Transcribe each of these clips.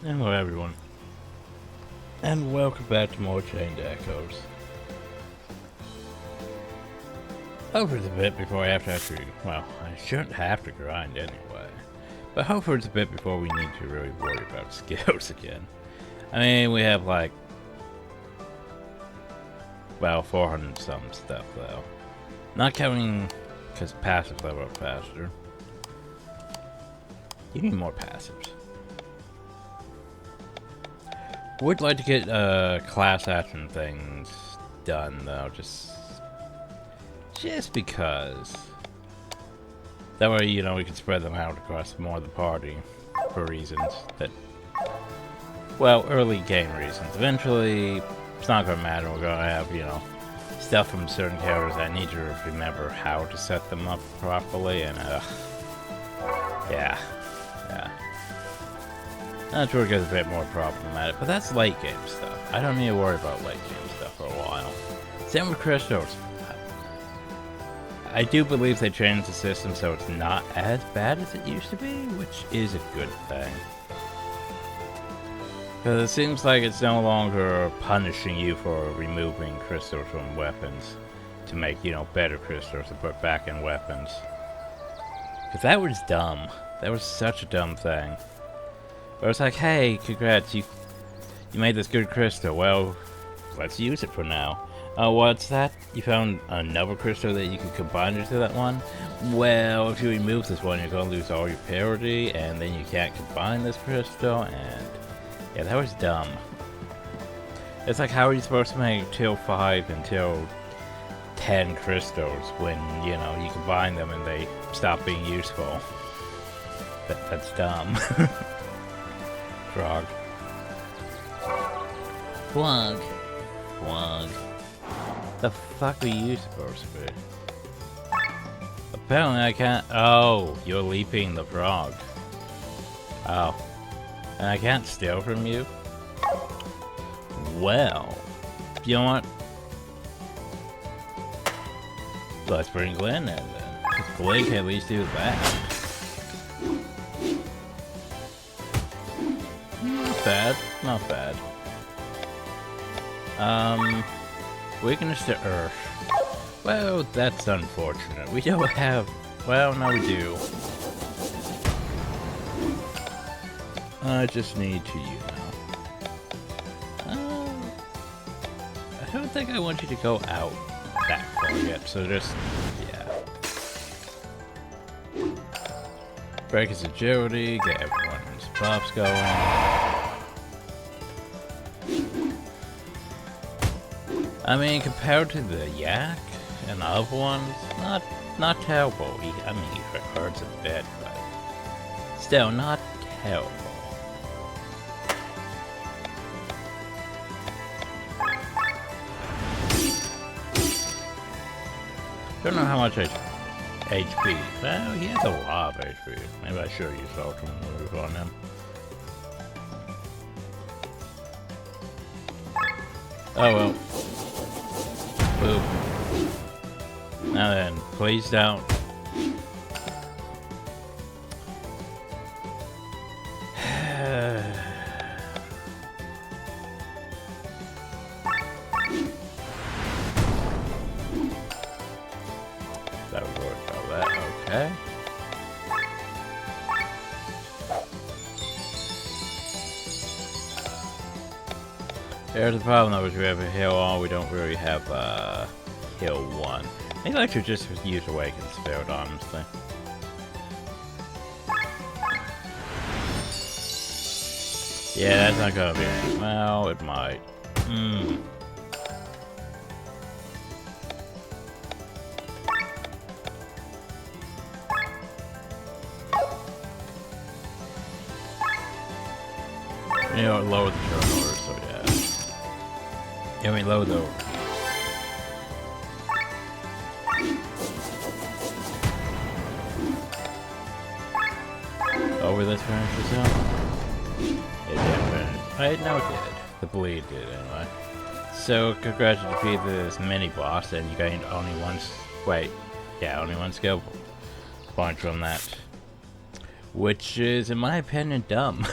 Hello everyone, and welcome back to more Chained Echoes. Hopefully it's a bit before I have to actually, well, I shouldn't have to grind anyway, but hopefully it's a bit before we need to really worry about skills again. I mean, we have like, well, 400 some stuff though. Not counting, because passives level up faster. You need more passives. Would like to get class action things done though, just because. That way, you know, we can spread them out across more of the party for reasons that, well, early game reasons. Eventually, it's not gonna matter. We're gonna have, you know, stuff from certain characters. I need to remember how to set them up properly, and yeah. That's where it gets a bit more problematic, but that's late game stuff. I don't need to worry about late game stuff for a while. Same with crystals. I do believe they changed the system so it's not as bad as it used to be, which is a good thing. Because it seems like it's no longer punishing you for removing crystals from weapons to make, you know, better crystals to put back in weapons. Because that was dumb. That was such a dumb thing. But it's like, hey, congrats, you made this good crystal. Well, let's use it for now. Oh, what's that? You found another crystal that you can combine into that one? Well, if you remove this one, you're going to lose all your parity, and then you can't combine this crystal, and yeah, that was dumb. It's like, how are you supposed to make till 5 and till 10 crystals when, you know, you combine them and they stop being useful? That's dumb. Frog. Frog. The fuck are you supposed to be? Apparently I can't. Oh, you're leaping the frog. Oh. And I can't steal from you? Well. You know what? Let's bring Glenn in then. Because Glenn can at least do that. Not bad. Weakness to Earth. Well, that's unfortunate. We don't have... Well, no we do. I just need to, you know. I don't think I want you to go out that far yet, so just... yeah. Break his agility, get everyone's buffs going. I mean, compared to the yak and other ones, not terrible. I mean, he hurts a bit, but still not terrible. Don't know how much HP. Well, he has a lot of HP. Maybe I should use ultimate move on him. Oh well. Boop. Now then, please don't. That would work about that, okay. There's the problem though, is we have a heal all, we don't really have heal 1. Maybe I should just use Awakened Spirit, honestly. Yeah, that's not gonna be... well, it might. You know, lower the turn order, so yeah. I mean, low though. Over the turn for zone? It did finish. I know it did. The bleed did anyway. So, congrats, you defeated this mini boss, and you gained only one. Wait, yeah, only one skill point from that. Which is, in my opinion, dumb.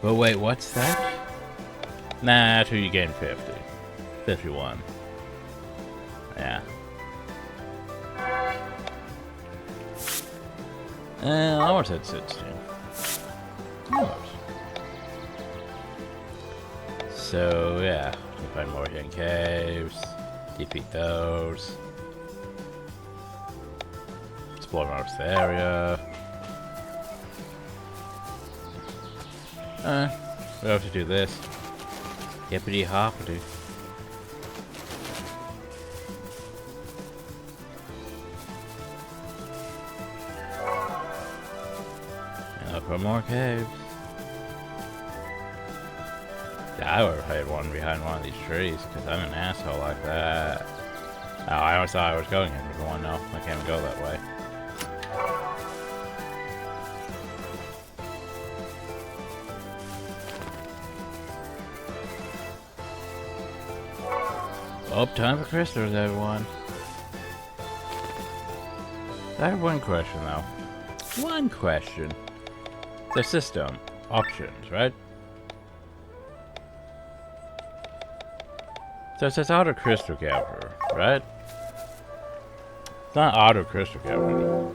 But wait, what's that? Nah, actually you gain 50. 51. Yeah. I almost had 16. Almost. So, yeah. You find more hidden caves. Defeat those. Explore most of the area. We have to do this. Yippity hoppity. And look for more caves. Yeah, I would have hid one behind one of these trees, because I'm an asshole like that. Oh, I always thought I was going into one. No, I can't go that way. Oh, time for crystals, everyone. I have one question, though. One question. The system. Options, right? So it says auto crystal gatherer, right? It's not auto crystal gatherer.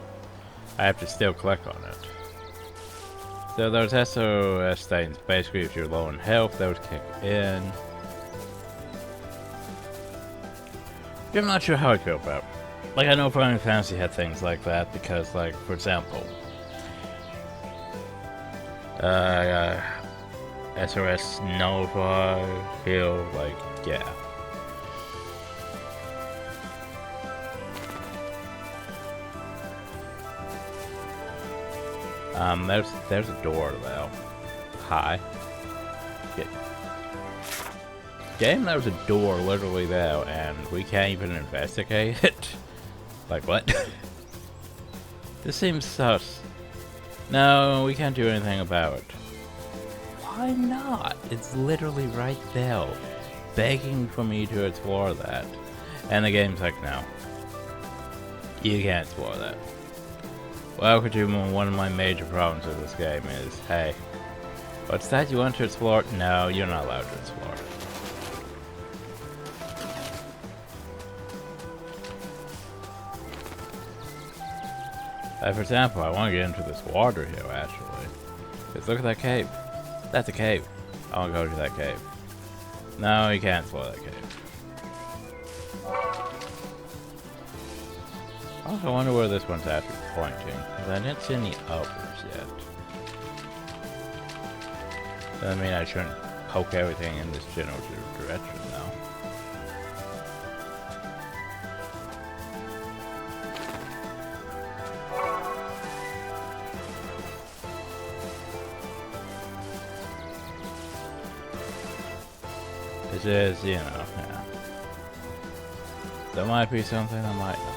I have to still click on it. So those SOS things, basically if you're low in health, those kick in. I'm not sure how I feel about it. Like, I know Final Fantasy had things like that because, like, for example, SOS nullify, heal, like, yeah. There's a door though. Hi. Yeah. Game, there's a door literally there, and we can't even investigate it. Like what? This seems sus. No, we can't do anything about it. Why not? It's literally right there, begging for me to explore that. And the game's like, no. You can't explore that. Welcome to one of my major problems with this game is, hey, what's that you want to explore? No, you're not allowed to explore it. For example, I want to get into this water here, actually. Because look at that cave. That's a cave. I want to go to that cave. No, you can't explore that cave. Also, I wonder where this one's actually pointing, because I didn't see any others yet. Doesn't mean I shouldn't poke everything in this general direction, though. This is, you know, yeah. There might be something, there might not.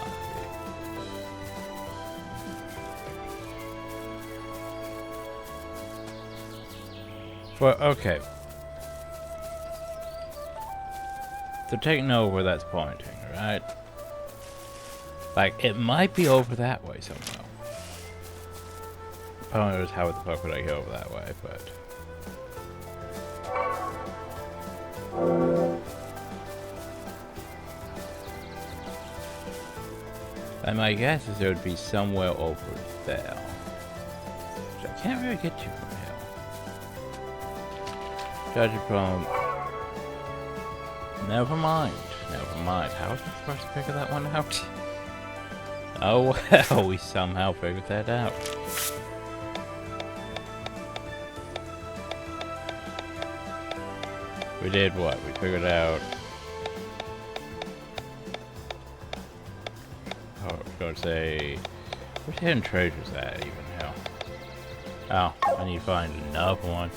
Well, okay. So take note where that's pointing, right? Like, it might be over that way somehow. I don't know how the fuck would I go over that way, but... And my guess is it would be somewhere over there. Which I can't really get to from here. Judging from... Never mind. Never mind. How was I supposed to figure that one out? Oh well, we somehow figured that out. We did what? We figured out... Oh, I was going to say... Where's hidden treasures at even now? Oh, I need to find another one.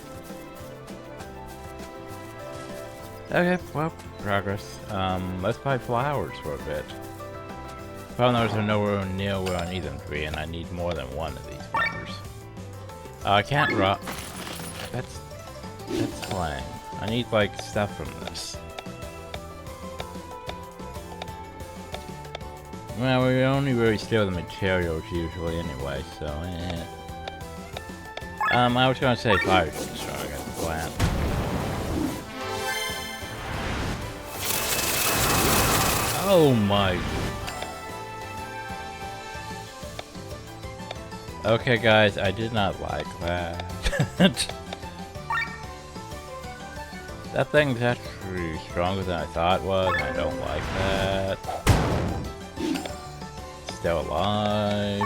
Okay, well, progress. Let's buy flowers for a bit. Flowers are nowhere near where I need them to be, and I need more than one of these flowers. I can't rock. That's lame. I need, like, stuff from this. Well, we only really steal the materials usually anyway, so I was gonna say fire dragon. plant. Oh my. Okay guys, I did not like that. That thing's actually stronger than I thought it was, and I don't like that. Still alive.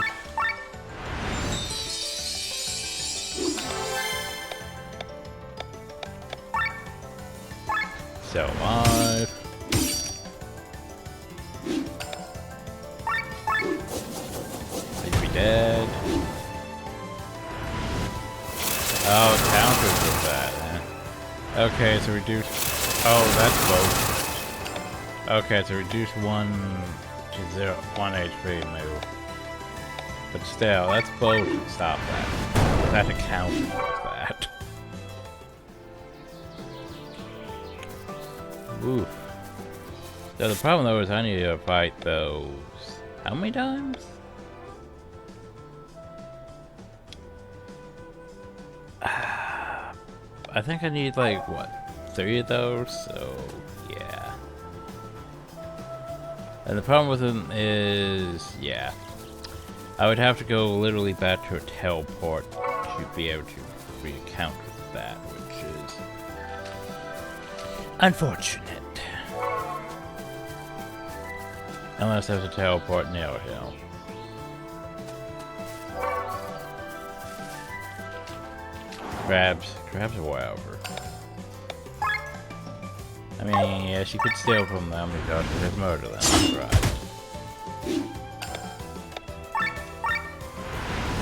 Still alive. He'd be dead. Oh, it counters with that, eh? Okay, it's a reduced... Oh, that's both. Okay, it's a reduced 1 HP move. But still, that's both. Stop that. That accounts with that. Oof. So the problem though is I need to fight those... How many times? I think I need like, what, 3 of those? So, yeah. And the problem with them is, yeah. I would have to go literally back to a teleport to be able to re-counter that, which is unfortunate. Unless there's a teleport near him. Crabs or whatever. I mean, yes, you could steal from them because you could murder them, right?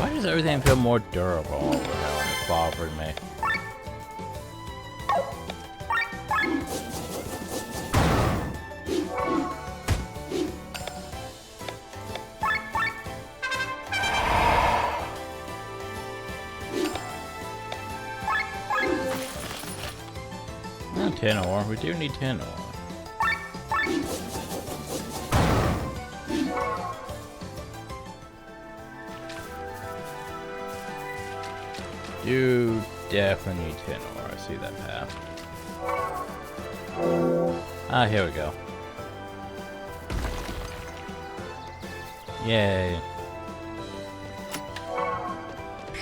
Why does everything feel more durable over here when it's bothering me? Not 10 ore, we do need 10 ore. You definitely need 10 ore, I see that path. Ah, here we go. Yay.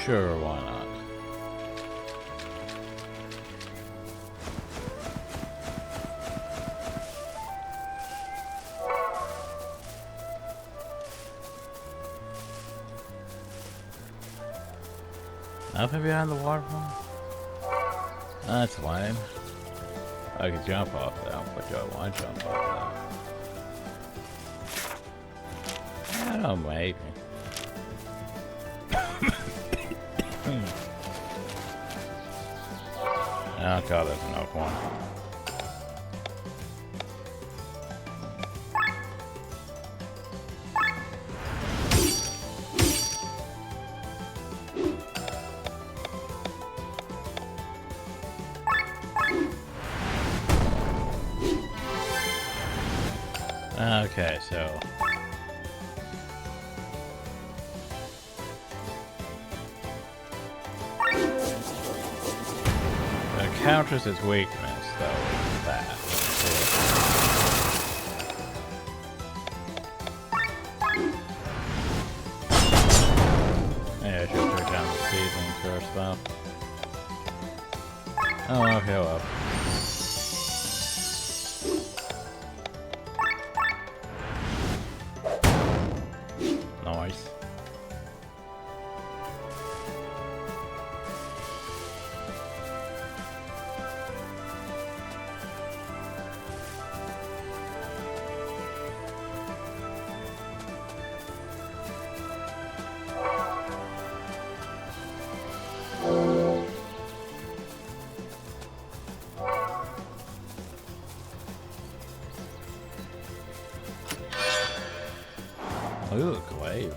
Sure, why not? Nothing behind the waterfall? That's lame. I could jump off that, but do I want to jump off that? I don't know, maybe. Oh god, that's enough one. Okay, so... It counters its weakness, though, with that. Yeah, I should turn down the seasons first, though. Oh, okay, well. Nice. Ooh, glaive.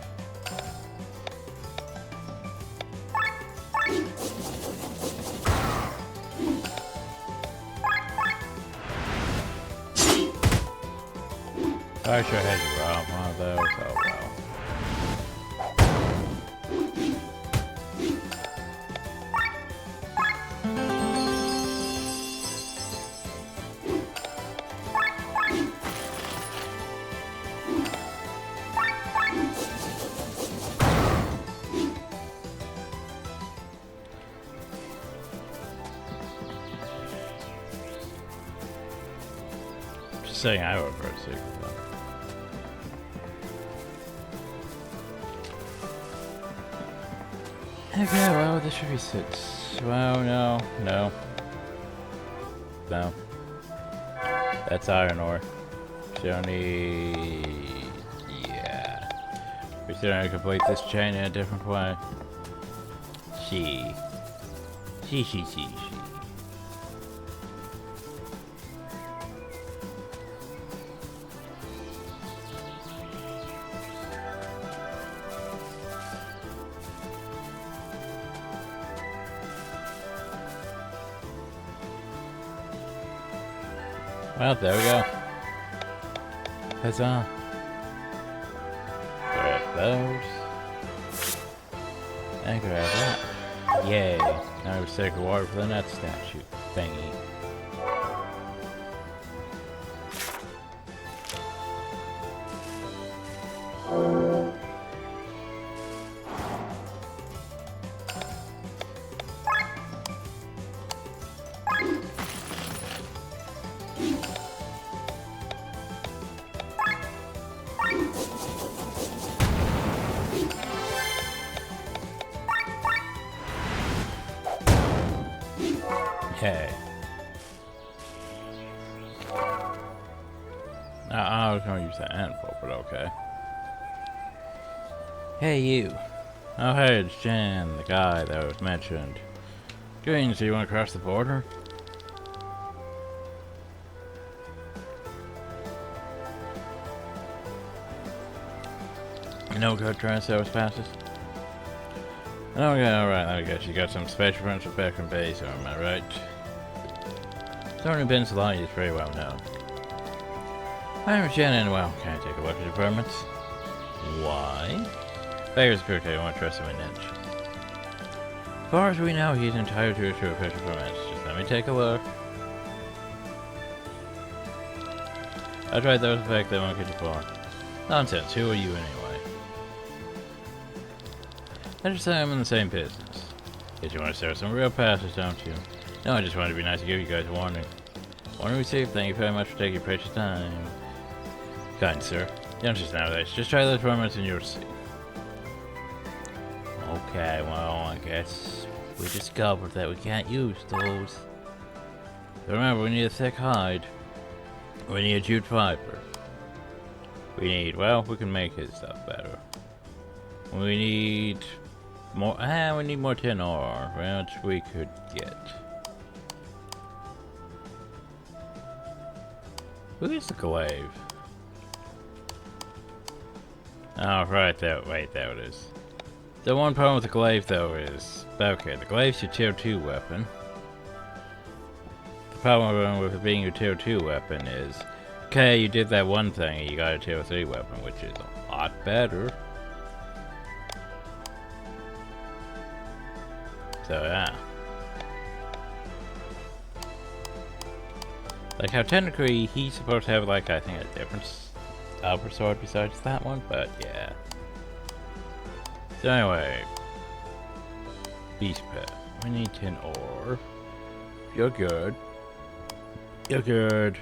I should have had you rob one of those. Oh well. saying I would prefer secret though. Okay, well, this should be 6. Well, no. That's iron ore. Still need... yeah. We still need to complete this chain in a different way. She. Well, there we go. Huzzah. Grab those. And grab that. Yay. Now we take water for the nut statue thingy. Okay. I was gonna use that anvil, but okay. Hey, you. Oh, hey, it's Jan, the guy that was mentioned. Greetings, so you want to cross the border? No good trying to sell us passes? Okay, alright, I guess you got some special friends with back from base, am I right? Tony Bensalani is very well known. My name is Shannon. Well, can I take a look at your permits? Why? Beggars quick, I want to trust him an inch. As far as we know, he's entitled to issue official permits. Just let me take a look. That's right, that was the fact they won't get you far. Nonsense, who are you anyway? I just say I'm in the same business. Guess you want to start some real passes, don't you? No, I just wanted to be nice to give you guys a warning. Warning received, thank you very much for taking your precious time. Kind sir. Youngsters nowadays, just try those permits and you'll see. Okay, well, I guess we discovered that we can't use those. But remember, we need a thick hide. We need a jute fiber. We need, well, we can make his stuff better. We need more, we need more tin ore, which we could get. Who is the glaive? Oh, right there. Wait, there it is. The one problem with the glaive, though, is... okay, the glaive's your tier 2 weapon. The problem with it being your tier 2 weapon is... okay, you did that one thing and you got a tier 3 weapon, which is a lot better. So, yeah. Like how technically he's supposed to have like I think a different upper sword besides that one, but yeah. So anyway, beast pet. We need tin ore. You're good. You're good.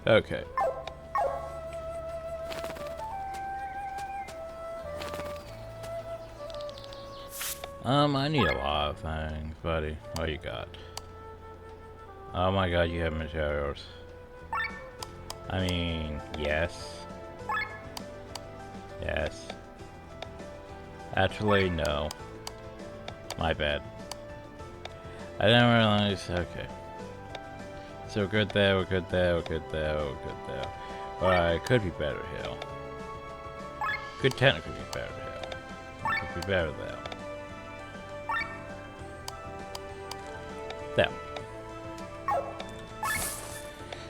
Okay. I need a lot of things, buddy. What you got? Oh my god, you have materials. I mean, yes. Yes. Actually, no. My bad. I didn't realize, okay. So we're good there, we're good there, we're good there, we're good there. Alright, it could be better here. Could technically be better here. Could be better there. There.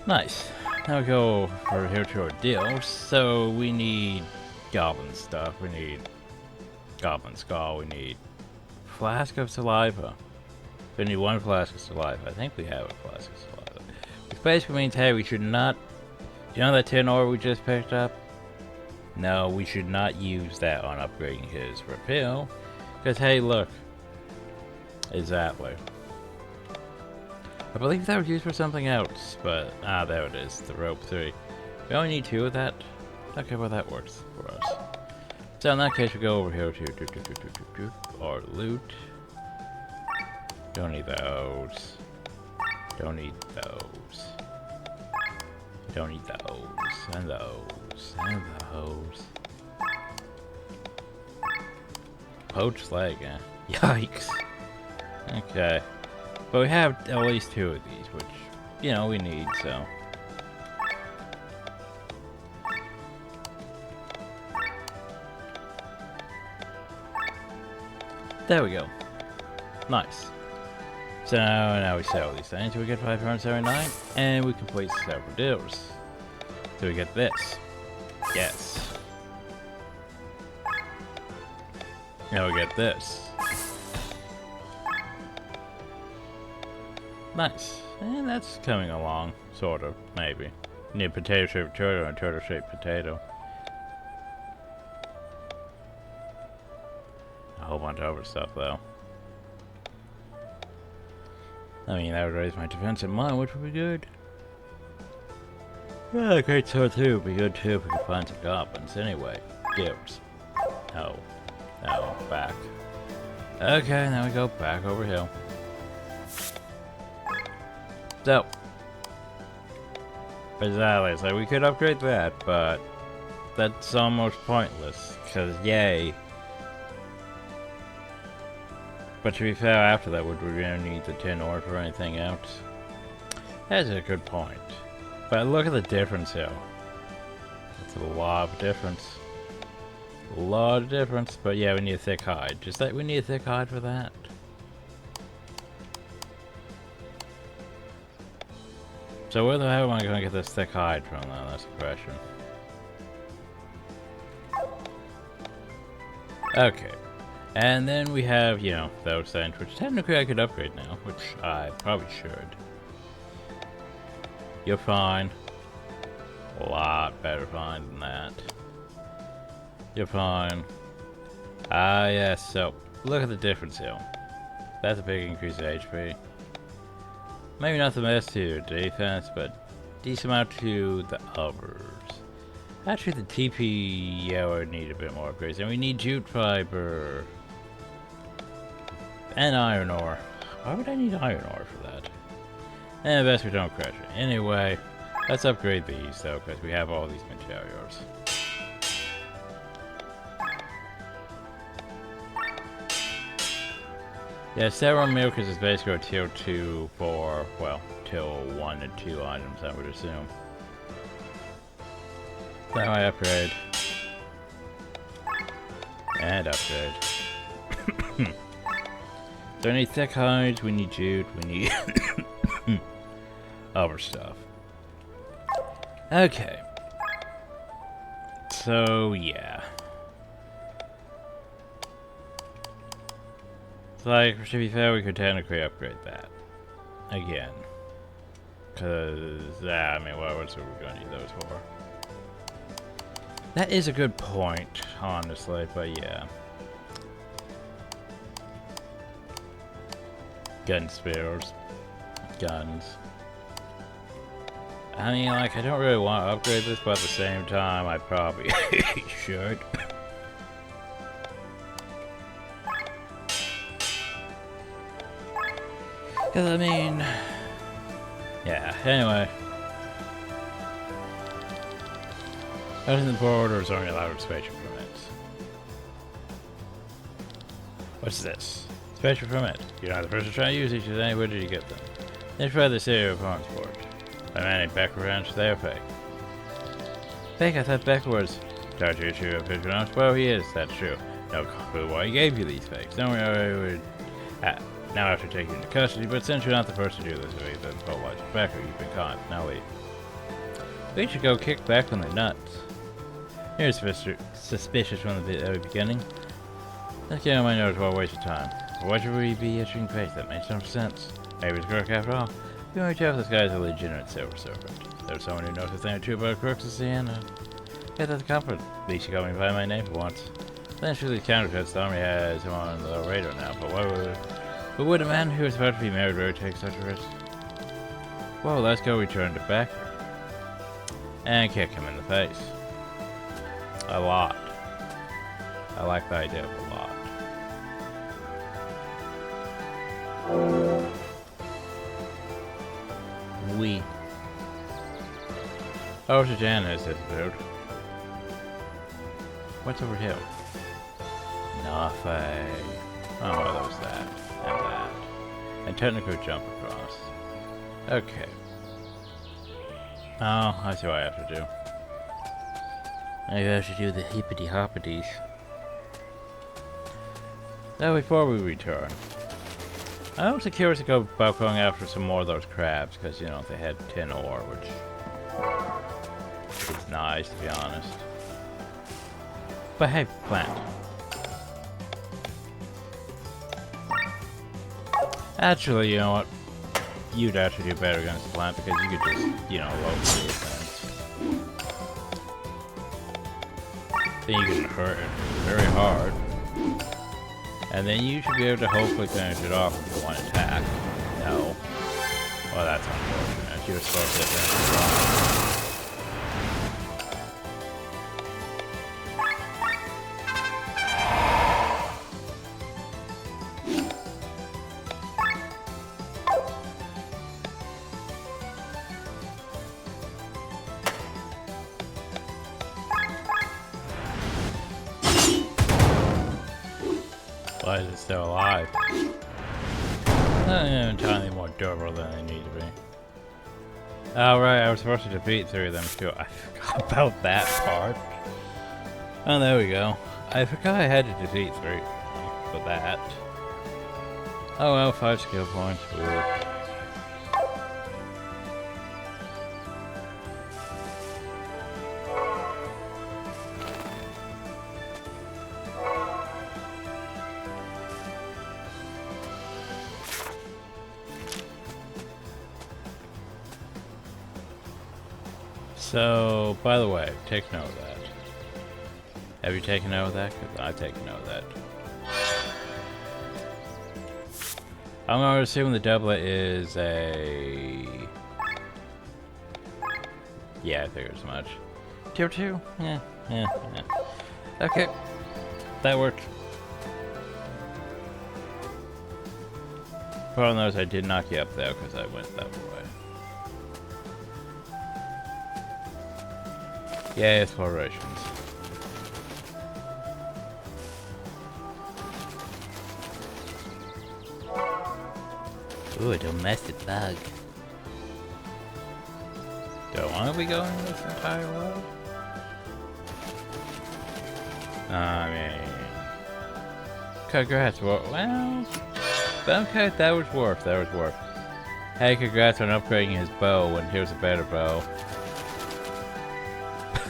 Nice. Now we go for here to our deal. So we need goblin stuff. We need goblin skull. We need flask of saliva. We need one flask of saliva. I think we have a flask of saliva. Which basically means, hey, we should not... you know that tin ore we just picked up? No, we should not use that on upgrading his repeal. Because, hey, look. Exactly. I believe that was used for something else, but... ah, there it is. The rope 3. We only need 2 of that? Okay, well that works for us. So in that case, we go over here to our loot. Don't need those. Don't need those. Don't need those. And those. And those. Poached leg, eh? Yikes. Okay. But we have at least 2 of these, which, you know, we need, so. There we go. Nice. So now we sell these things. We get 579, and we complete several deals. So we get this. Yes. Now we get this. Nice. And that's coming along, sort of, maybe. Need potato-shaped turtle and turtle-shaped potato. A whole bunch of other stuff, though. I mean, that would raise my defensive mind, which would be good. Yeah, great sword too would be good too if we could find some goblins. Anyway, deals. No. No, back. Okay, now we go back over hill. So, exactly, so we could upgrade that, but that's almost pointless, because yay. But to be fair, after that, would we really need the tin ore for anything else? That's a good point. But look at the difference here. It's a lot of difference. A lot of difference, but yeah, we need a thick hide. Just like we need a thick hide for that. So where the hell am I going to get this thick hide from now? That's the question. Okay. And then we have, you know, those things, which technically I could upgrade now, which I probably should. You're fine. A lot better fine than that. You're fine. Ah, yes, so, look at the difference here. That's a big increase in HP. Maybe not the best to defense, but decent amount to the others. Actually, the TP, yeah, would need a bit more upgrades. And we need jute fiber. And iron ore. Why would I need iron ore for that? And best we don't crash it. Anyway, let's upgrade these, though, because we have all these materials. Yeah, several milkers is basically a tier 2 for, well, tier 1 and 2 items, I would assume. Now I upgrade. And upgrade. So we need thick hides, we need jute, we need other stuff. Okay. So, yeah. Like, to be fair, we could technically upgrade that. Again. Because, I mean, what are we going to need those for? That is a good point, honestly, but yeah. Gun spears. Guns. I mean, like, I don't really want to upgrade this, but at the same time, I probably should. Because, I mean... Yeah, anyway. Crossing the border is only allowed with spatial permits. What's this? Spatial permit. You're not the first to try to use each of them. Where did you get them? They try the city of Pond. By manning backgrounds, they are fake. Fake? I thought backwards. Charge you issue of vigilance? Well, he is, that's true. No clue why he gave you these fakes. Don't worry, now after taking you into custody, but since you're not the first to do this, we've been told watch back or you've been caught. Now leave. We should go kick back on their nuts. You're suspicious from the very beginning. Let's get on my notes while wasting time. Why should we be issuing fakes? That makes no sense. Maybe it's a crook after all. You can tell if this guy's a legitimate silver servant. There's someone who knows a thing or two about crooks to see and get that comfort. At least you got me by my name for once. Then shoot these counterfeits. The army has him on the radar now, but would a man who is about to be married really take such a risk? Well, let's go return to Becker. and kick him in the face. A lot. I like the idea of a lot. We. Oh, Jana is this dude. What's over here? Nothing. Oh, well, that was that. And that. And technically jump across. Okay. Oh, I see what I have to do. I have to do the hippity hoppities. Now, before we return, I'm also curious to go about going after some more of those crabs, because, you know, they had 10 ore, which is nice, to be honest. But hey, plant. Actually, you know what? You'd actually do better against the plant, because you could just, you know, load the defense. Then you can hurt it very hard. And then you should be able to hopefully finish it off with one attack. No. Well, that's unfortunate. You were supposed to finish it off. Why is it still alive? They're entirely more durable than they need to be. Oh right, I was supposed to defeat 3 of them too. I forgot about that part. Oh, there we go. I forgot I had to defeat 3 for that. Oh well, 5 skill points. Ooh. So, by the way, take note of that. Have you taken note of that? Because I've taken note of that. I'm going to assume the doublet is a... Yeah, I figured as much. Tier 2? Yeah. Okay. That worked. Problem is, I did knock you up there because I went that way. Yeah, explorations. Ooh, a domestic bug. Don't want to be going this entire way? I mean... Congrats, well... Okay, that was worth. Hey, congrats on upgrading his bow, and here's a better bow.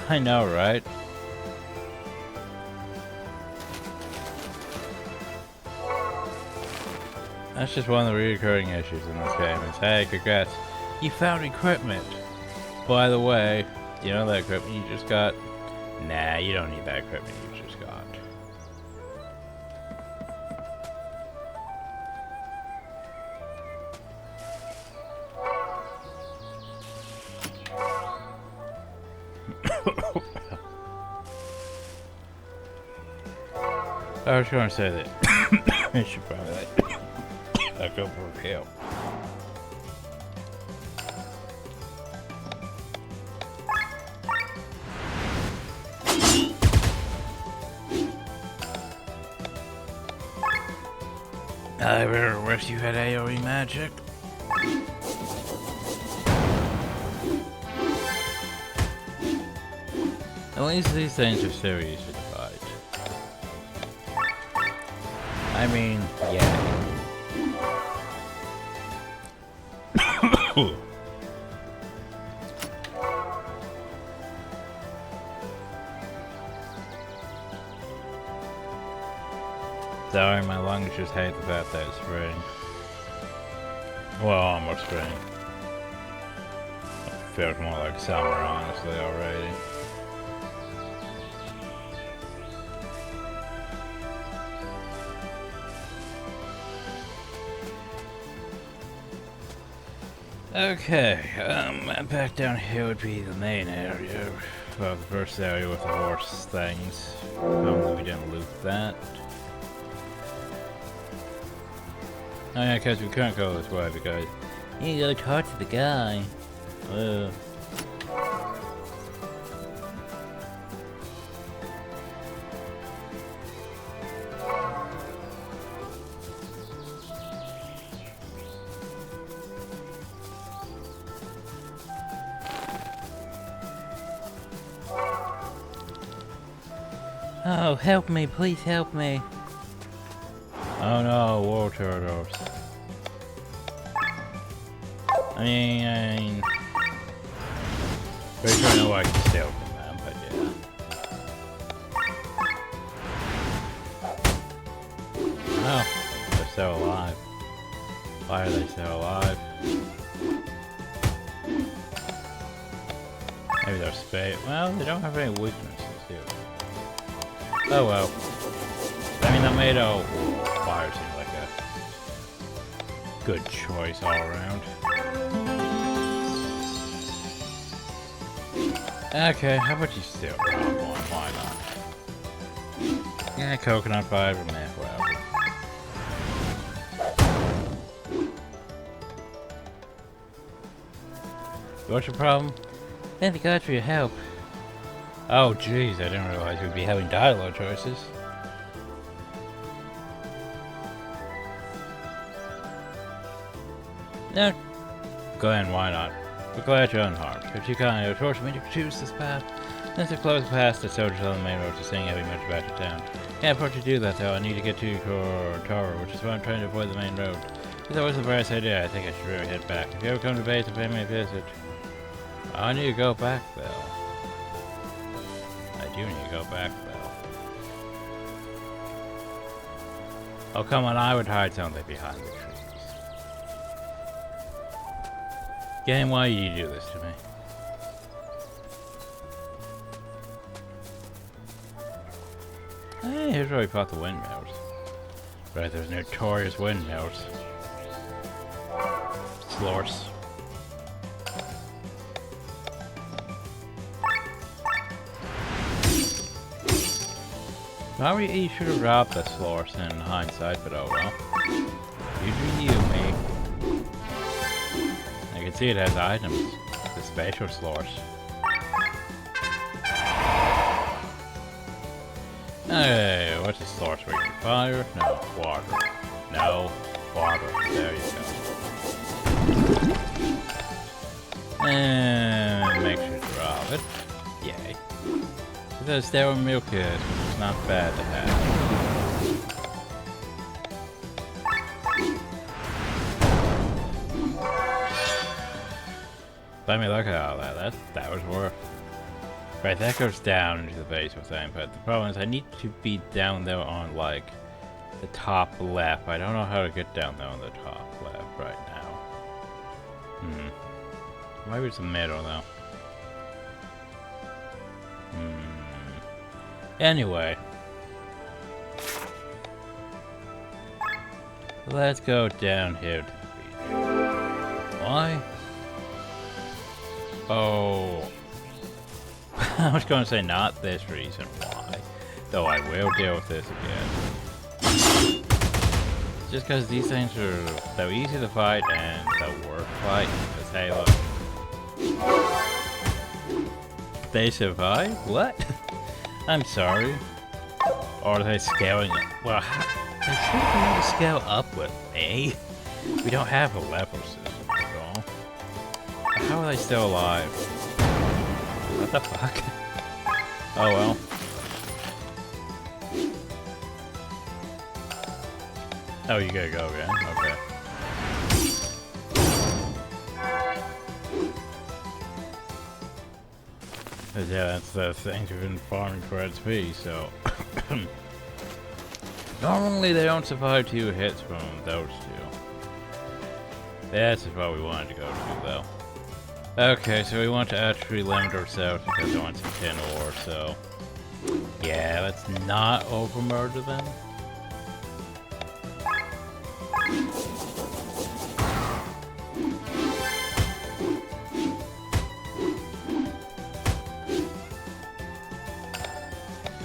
I know, right? That's just one of the recurring issues in this game. Is, hey, congrats, you found equipment. By the way, you know that equipment you just got? Nah, you don't need that equipment you just got. I was going to say that I should probably like go for a kill. I better wish you had AoE magic. At least these things are so easy to fight. I mean, yeah. Sorry, my lungs just hate the fact that it's spring. Well, almost spring. It feels more like summer, honestly, already. Okay, back down here would be the main area. Well, the first area with the horse things. Only we didn't loot that. Oh yeah, because we couldn't go this way because you go talk to the guy. Oh, help me, please help me. Oh no, war turtles. I mean... Pretty sure I know I can steal from them, but yeah. Oh, they're still alive. Why are they still alive? Maybe they're space. Well, they don't have any weaknesses, do they? Oh well. I mean, that made fire seem like a good choice all around. Okay, how about you still grab one? Why not? Yeah, coconut fiber, man, whatever. What's your problem? Thank you God for your help. Oh jeez, I didn't realize we'd be having dialogue choices. No. Go ahead, why not? We're glad you're unharmed. If you kindly torture me to choose this path, since it close past the soldiers on the main road to saying having much about your town. Can't afford to do that though, I need to get to your tower, which is why I'm trying to avoid the main road. If that was the bright idea, I think I should really head back. If you ever come to base and pay me a visit. I need to go back though. I do need to go back though. Oh come on, I would hide something behind the trees. Game, why do you do this to me? Hey, here's where we fought the windmills. Right, those notorious windmills. Slorse. Probably you should have dropped the Slorse in hindsight, but oh well. You do you, me. I can see it has items. The special Slorse. Hey, what's the Slorse where you can fire? No, water. No, water. There you go. And make sure to drop it. Yay. Because there were milk is, which is not bad to have. Let me look at all that. That was worth. Right, that goes down into the base with thing, but the problem is I need to be down there on like the top left. I don't know how to get down there on the top left right now. Maybe it's the middle though. Anyway. Let's go down here to the beach. Why? Oh. I was going to say not this reason why. Though I will deal with this again. Just because these things are so easy to fight and so worth fighting. Because hey look. They survive? What? I'm sorry. Or are they scaling it? Well, they should be able to scale up with me. We don't have a level system at all. How are they still alive? What the fuck? Oh well. Oh, you gotta go again? Okay. Yeah, that's the thing we've been farming for XP, so... Normally they don't survive 2 hits from those 2. This is what we wanted to go to, though. Okay, so we want to actually limit ourselves because I want some tin ore, so... Yeah, let's not over-murder them.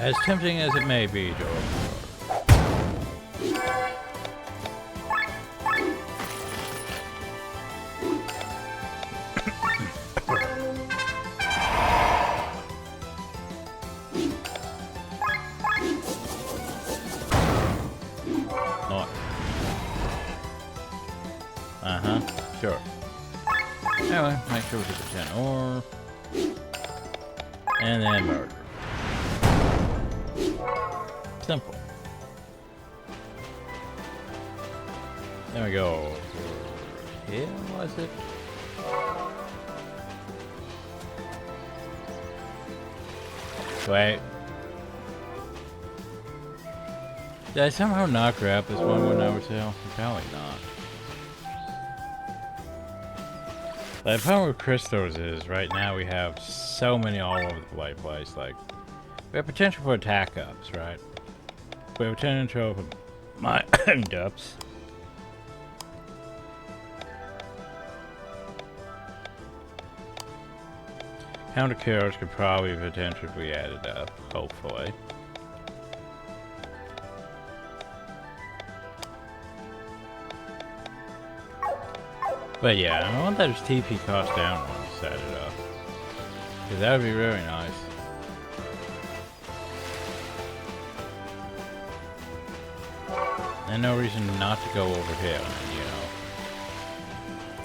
As tempting as it may be, George. Sure. Anyway, make sure we get the 10 ore. And then murder. Simple. There we go. Here was it? Wait. Did I somehow not grab this one when I was here? Probably not. The problem with crystals is, right now we have so many all over the place. Like, we have potential for attack ups, right? We have potential for mind ups. Counter kills could probably potentially be added up, hopefully. But yeah, I want that TP cost down when we set it up. Because that would be really nice. And no reason not to go over here and, you know,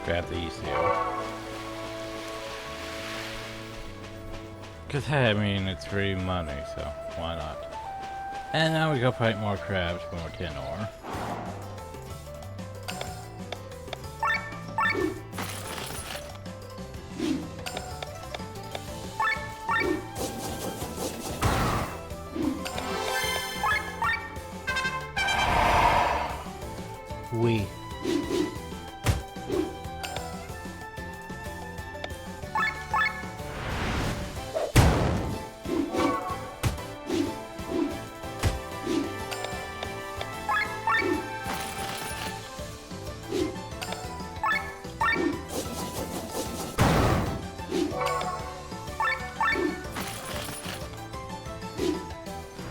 grab these here. Because, hey, I mean, it's free money, so why not? And now we go fight more crabs for more tin ore.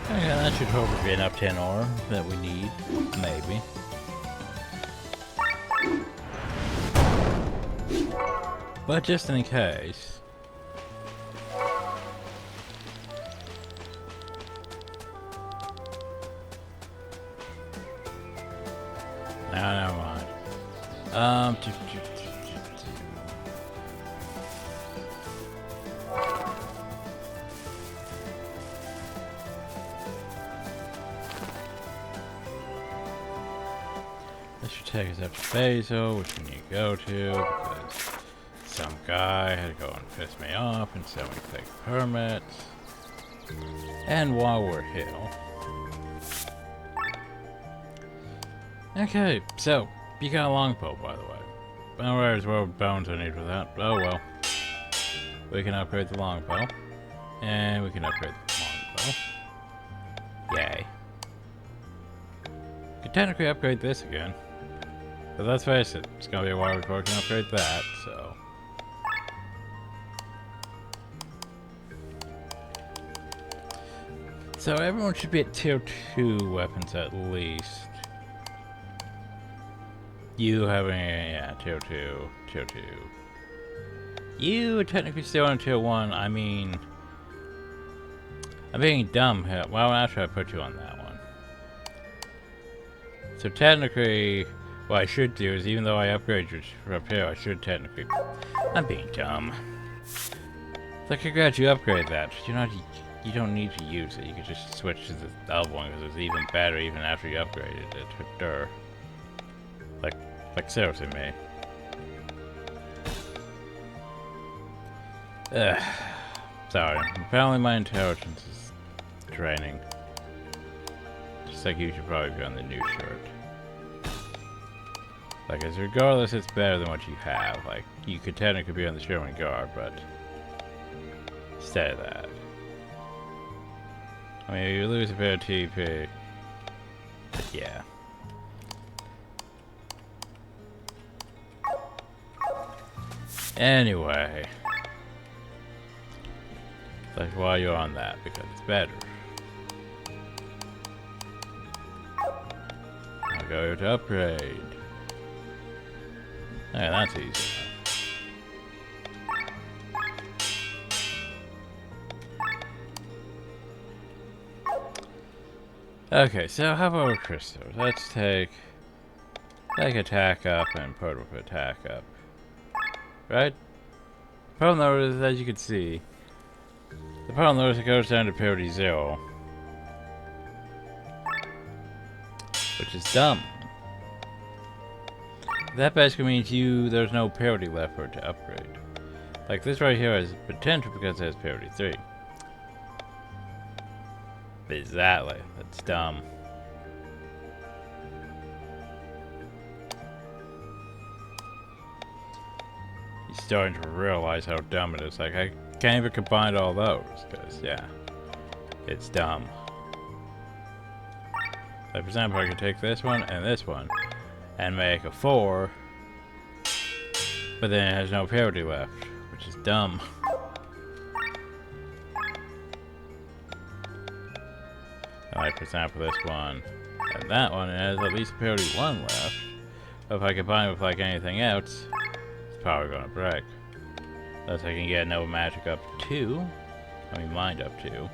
Yeah, that should hopefully be enough 10 ore that we need, maybe. But just in case. No, never mind. This should take us up to Basil, which we need to go to, because some guy had to go and piss me off and sell me fake permits. And while we're here. Okay, so, you got a longbow, by the way. Well, where's what bones I need for that? Oh well. We can upgrade the longbow. And we can upgrade the longbow. Yay. Could technically upgrade this again. But let's face it, it's gonna be a while before we can upgrade that, so. So everyone should be at tier 2 weapons at least. You having a, yeah, tier 2, tier 2. You technically still on tier 1, I mean... I'm being dumb here. Well, actually I put you on that one. So technically, what I should do is, even though I upgrade you up here, I should technically... I'm being dumb. It's like, congrats, you upgrade that. You don't need to use it. You can just switch to the other one, because it's even better even after you upgraded it. Durr. Like seriously, me. Ugh. Sorry. Apparently my intelligence is draining. Just like you should probably be on the new shirt. Like, as regardless, it's better than what you have. Like, you could technically be on the Sherman Guard, but instead of that. I mean, you lose a bit of TP. But yeah. Anyway. Like, while you're on that, because it's better. go to upgrade. Yeah, that's easy. Okay, so how about crystals? Let's take attack up and put with attack up. Right? Problem though is, as you can see, the problem though is it goes down to parity 0. Which is dumb. That basically means there's no parity left for it to upgrade. Like this right here has potential because it has parity 3. Exactly. That's dumb. He's starting to realize how dumb it is. Like, I can't even combine all those, because, yeah, it's dumb. Like, for example, I could take this one and make a 4, but then it has no parity left, which is dumb. Like, for example, this one and that one, it has at least parity 1 left. But if I combine it with, like, anything else, it's probably gonna break. Unless I can get no magic up 2. I mean, mind up 2.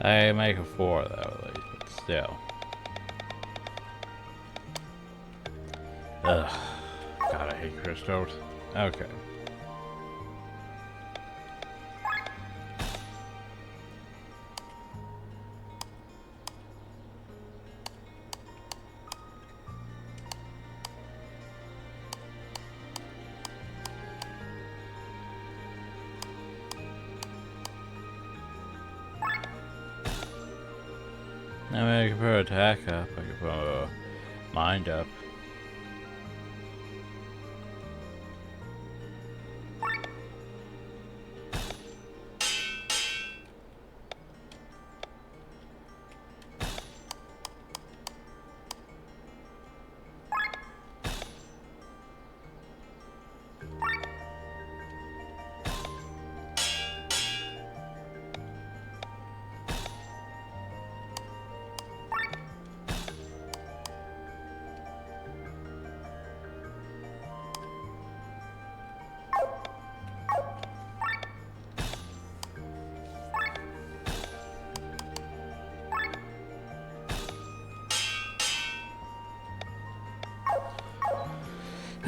I make a 4 though, at least, but still. Ugh. God, I hate crystals. Okay. I mean, I can put attack up, I can put mind up.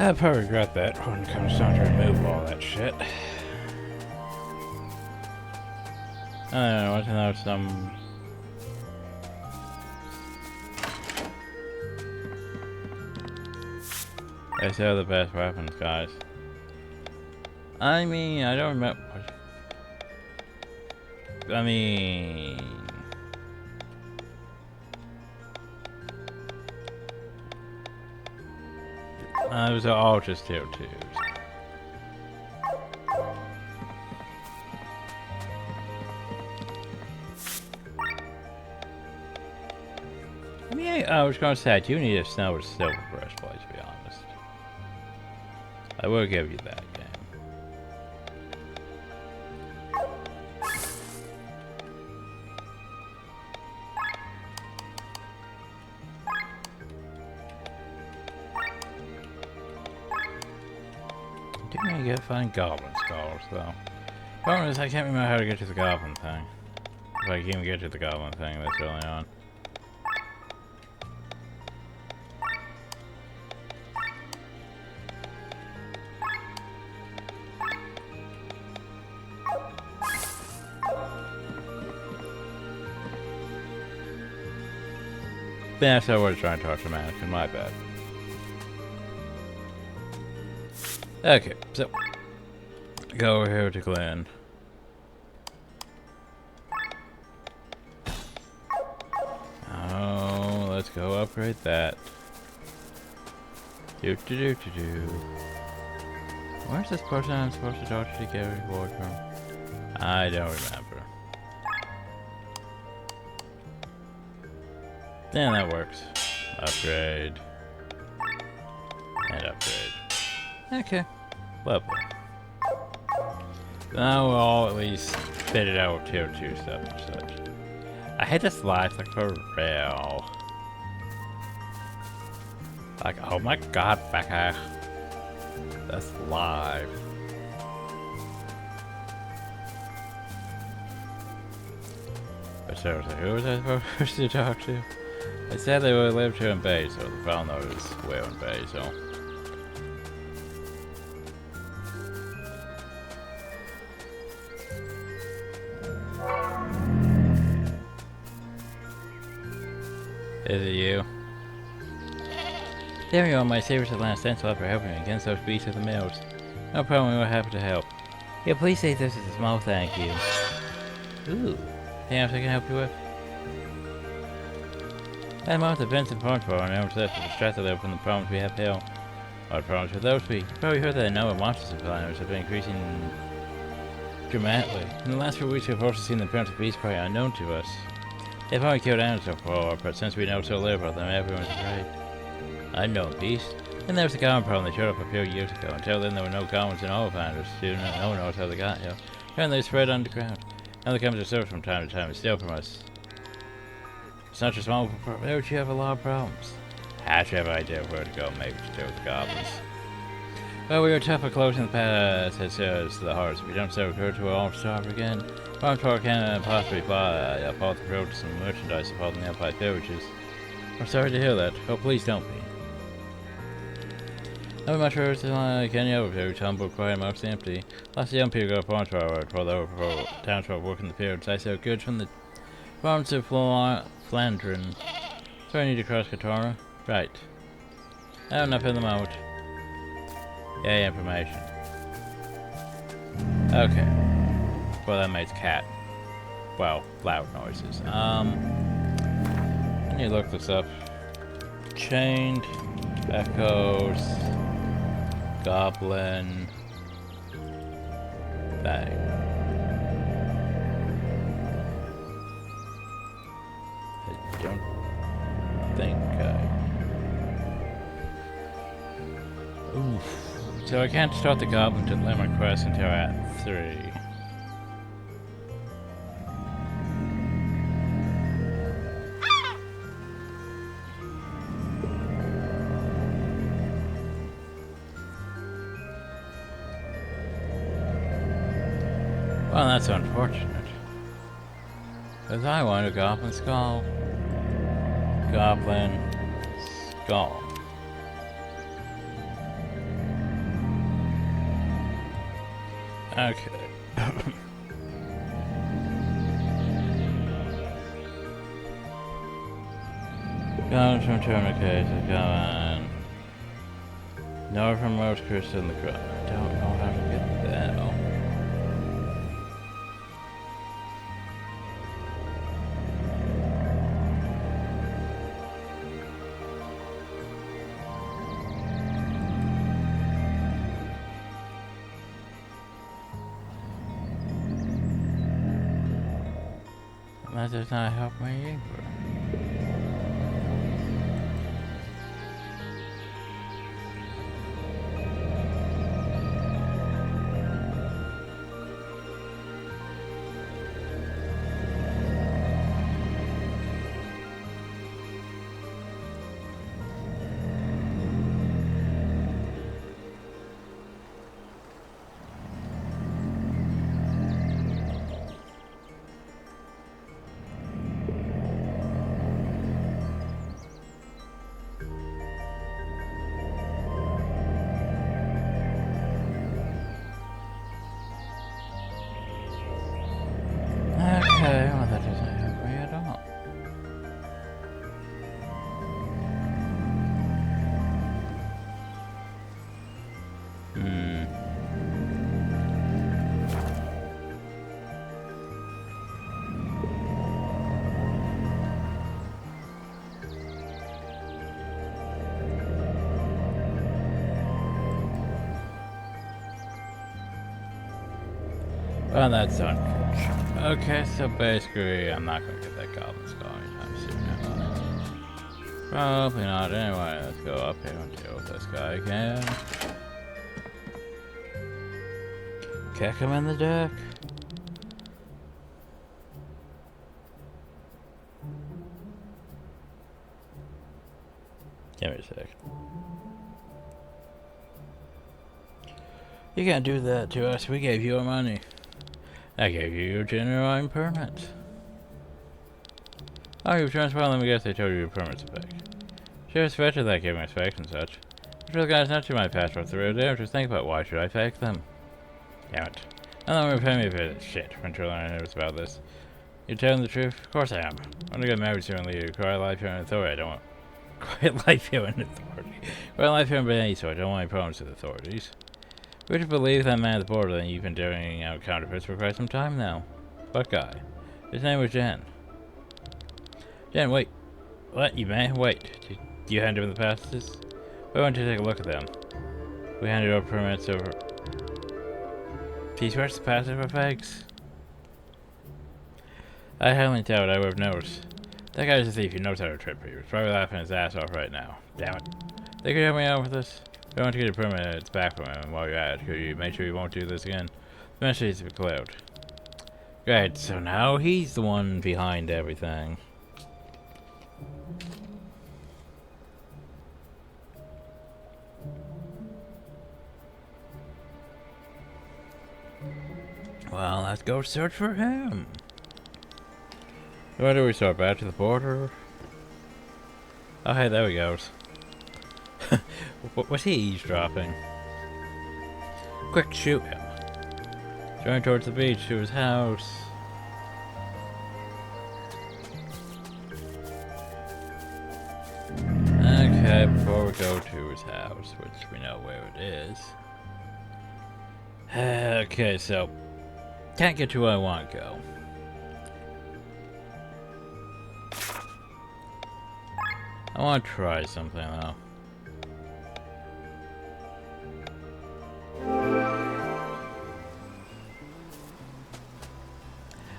I'd probably regret that when it comes time to remove all that shit. I don't know, I know some... They say they're the best weapons, guys. I mean, I don't remember... I mean... Those are all just tier 2s. I mean, I was gonna say, I do need a snow or silver breastplate, to be honest. I will give you that, game. Didn't I get fine goblin skulls though? Problem is I can't remember how to get to the goblin thing. If I can even get to the goblin thing this early on. Yeah, so I was trying to talk to Mannequin, my bad. Okay, so go over here to Glenn. Oh, let's go upgrade that. Where's this person I'm supposed to talk to get a reward from? I don't remember. Yeah, that works. Upgrade. And upgrade. Okay. Lovely. Now we'll all at least fit it out with tier 2 stuff and such. I hate this life, like, for real. Like, oh my god, Becca. That's live. But seriously, who was I supposed to talk to? I said they would live here in Basil. The file note is where in Basil. Is it you? There you are, my savers at last. Thanks a lot for helping me against those beasts of the mills. No problem, we were happy to help. Yeah, please say this is a small thank you. Ooh. Anything else I can help you with? That month of Vincent Ponchar and everyone said to distract them from the problems we have here. What problems would those be? You probably heard that the number of monster suppliers have been increasing dramatically. In the last few weeks, we've also seen the appearance of beasts quite unknown to us. They've only killed animals before, but since we know so little about them, everyone's afraid. Unknown beast? And there was a common problem that showed up a few years ago. Until then, there were no goblins in all finders. No one knows how they got here. Apparently, they spread underground. Now they come to surface from time to time and steal from us. It's not just small, but you have a lot of problems. I should have an idea of where to go, maybe to deal with the goblins. Well, we were tough and close in the past, as to the hearts. If we don't so recur to our own starve again, Farmstar can possibly buy a part of the road to some merchandise involving the Empire villages. I'm sorry to hear that. Oh, please don't be. Not much roads in Kenya, over very tumble, quiet, mostly empty. Lots of young people go to Farmstar Road for the overflow townsfolk working the fields. I sell goods from the farms of Flandrin. So I need to cross Katara? Right. I have enough in the moment. Yay, information. Okay. Well, that makes cat. Well, loud noises. I need to look this up. Chained, echoes, goblin, bag. I don't think Oof. So I can't start the goblin to Lemon Quest until at 3. Well, that's unfortunate. Because I want a goblin skull. Goblin skull. Okay. Goblins from Tourniquets are coming. No from Rose Crystal in the crowd. I don't know how to get that. That does not help me either. Okay, well that doesn't help me at all. Well, that's unfortunate. Okay, so basically, I'm not going to get that goblin skull anytime soon. Probably not. Anyway, let's go up here and deal with this guy again. Kick him in the dick. Give me a sec. You can't do that to us. We gave you our money. I gave you your genuine permits. Oh, you've transferred them. I guess they told you your permits are fake. Sure, it's better that giving us fakes and such. But those guys not to my passport through there. Just think about why should I fake them? Damn it. I'm not repay me for this shit. Controller I knows about this. You telling the truth? Of course I am. I want to get married soon and lead a quiet life here in authority. I don't want quiet life here in authority. Quiet life here in any sort. I don't want any problems with authorities. Would you believe that man at the border that you've been doing out counterfeits for quite some time now? What guy? His name was Jen. Jen, wait. What? You man? Wait. Did you hand him the passes? We went to take a look at them. We handed over permits over. He swears the passes were fakes. I highly doubt I would have noticed. That guy's a thief. He knows how to trip people. He's probably laughing his ass off right now. Damn it. They could help me out with this. I want to get a permit. It's back from him. While you're at it, could you make sure you won't do this again? The message needs to be cleared. Great. So now he's the one behind everything. Well, let's go search for him. Where do we start? Back to the border? Oh, hey, there he goes. Was he eavesdropping? Quick, shoot him. Going towards the beach to his house. Okay, before we go to his house, which we know where it is. Okay, so can't get to where I want to go. I want to try something though.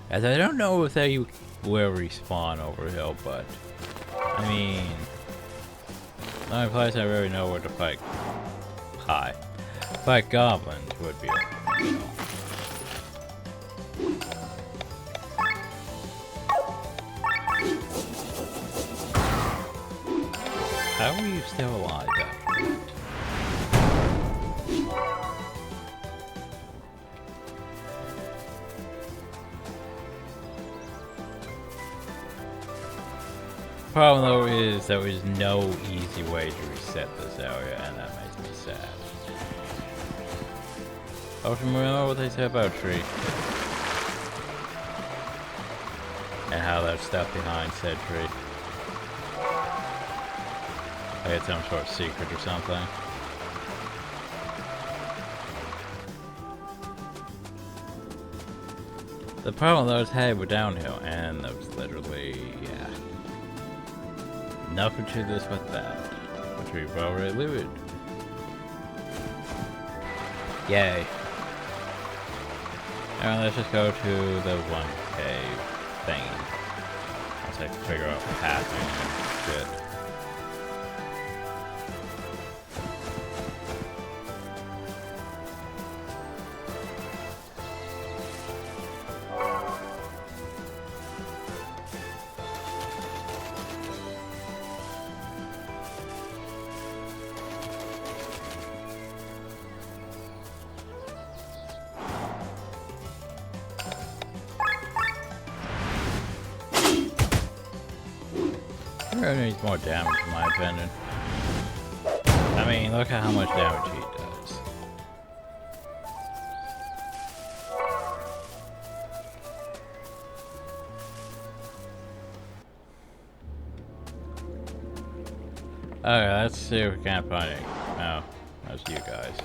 As I don't know if they will respawn over here, but I mean, the only place I really know where to fight goblins would be over here. How are you still alive after that? Problem though is there is no easy way to reset this area, and that makes me sad. Oh, remember what they said about tree and how there's stuff behind said tree. Like it's some sort of secret or something. The problem though is, hey, we're downhill, and that was literally, yeah. Nothing to this but that, which we've already looted. Yay. Alright, let's just go to the one cave thing. Once I can figure out the pathing and shit. Really needs more damage in my opinion. I mean, look at how much damage he does. Okay, let's see if we can't find it. No, that's you guys.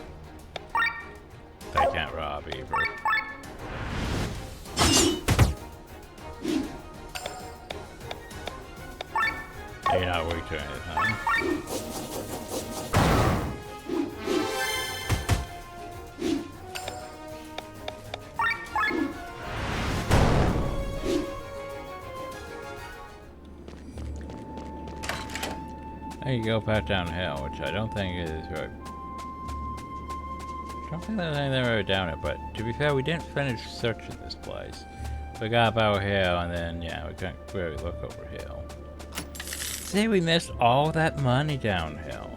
They can't rob either. You're not weak to anything. Then you go back downhill, which I don't think is right. I don't think there's anything right down it, but to be fair, we didn't finish searching this place. We got about here, and then, yeah, we couldn't really look over here. See, we missed all that money downhill.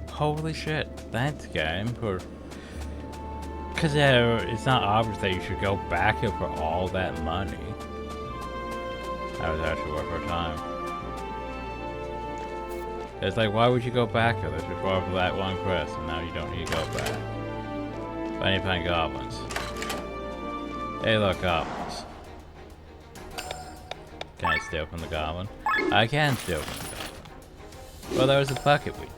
Holy shit. Thanks, game, for... Because it's not obvious that you should go back here for all that money. That was actually worth our time. It's like, why would you go back here? This was for that one quest, and now you don't need to go back. But I need to find goblins. Hey, look, goblins. Can I steal from the goblin? I can steal from the goblin. Well, there's a bucket we need.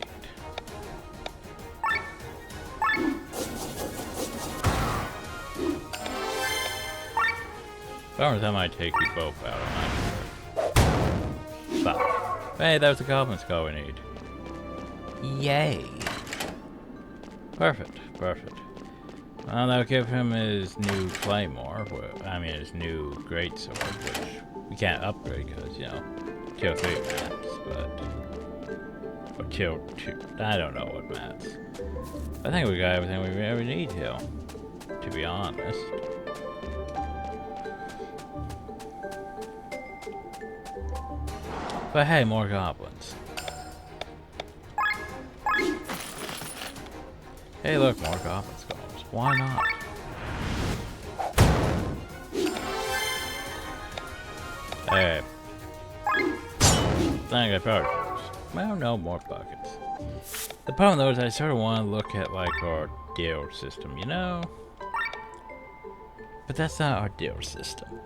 Sometimes I might take you both out, I'm not sure. But, hey, that was the goblin skull we need. Yay! Perfect, perfect. Well, that'll give him his new claymore, his new greatsword, which we can't upgrade because, you know, tier 3 maps, but... Or tier 2, I don't know what maps. I think we got everything we ever need here, to be honest. But hey, more goblins. Hey, look, more goblin skulls. Why not? Hey. Thank you, probably. Well, no more buckets. The problem though is I sort of want to look at like our deal system, you know? But that's not our deal system.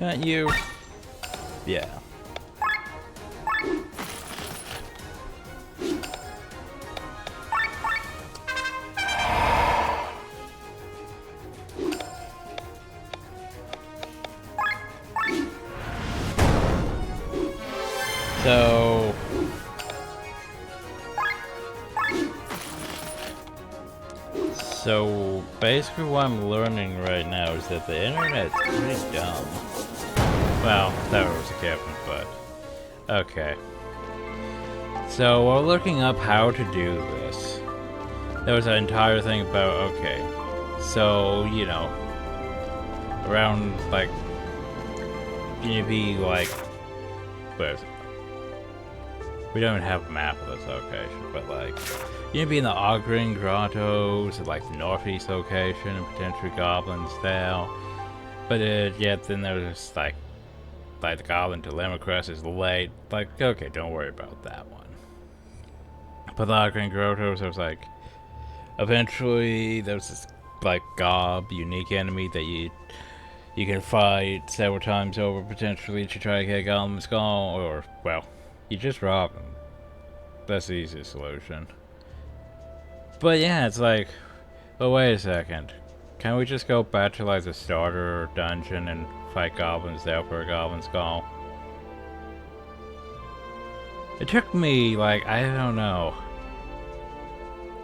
Not you. Yeah. So basically what I'm learning right now is that the internet's pretty dumb. Well, that was a captain, but okay. So we're looking up how to do this. There was an entire thing about, okay, so, you know, around, like, you need to be, like, where is it? We don't even have a map of this location, but, like, you need to be in the Ogren Grottos, like, the northeast location, and potentially goblins there. But, yeah, then there's, like the Goblin Dilemma Crest is late. Like, okay, don't worry about that one. But the Ogren Grottos, there was, like, eventually, there's this, like, gob, unique enemy that you can fight several times over, potentially, to try to get a Goblin Skull, or, well, you just rob them. That's the easiest solution. But yeah, it's like, well, wait a second. Can we just go back to, like, the starter dungeon and fight goblins there for a Goblin Skull? It took me, like, I don't know,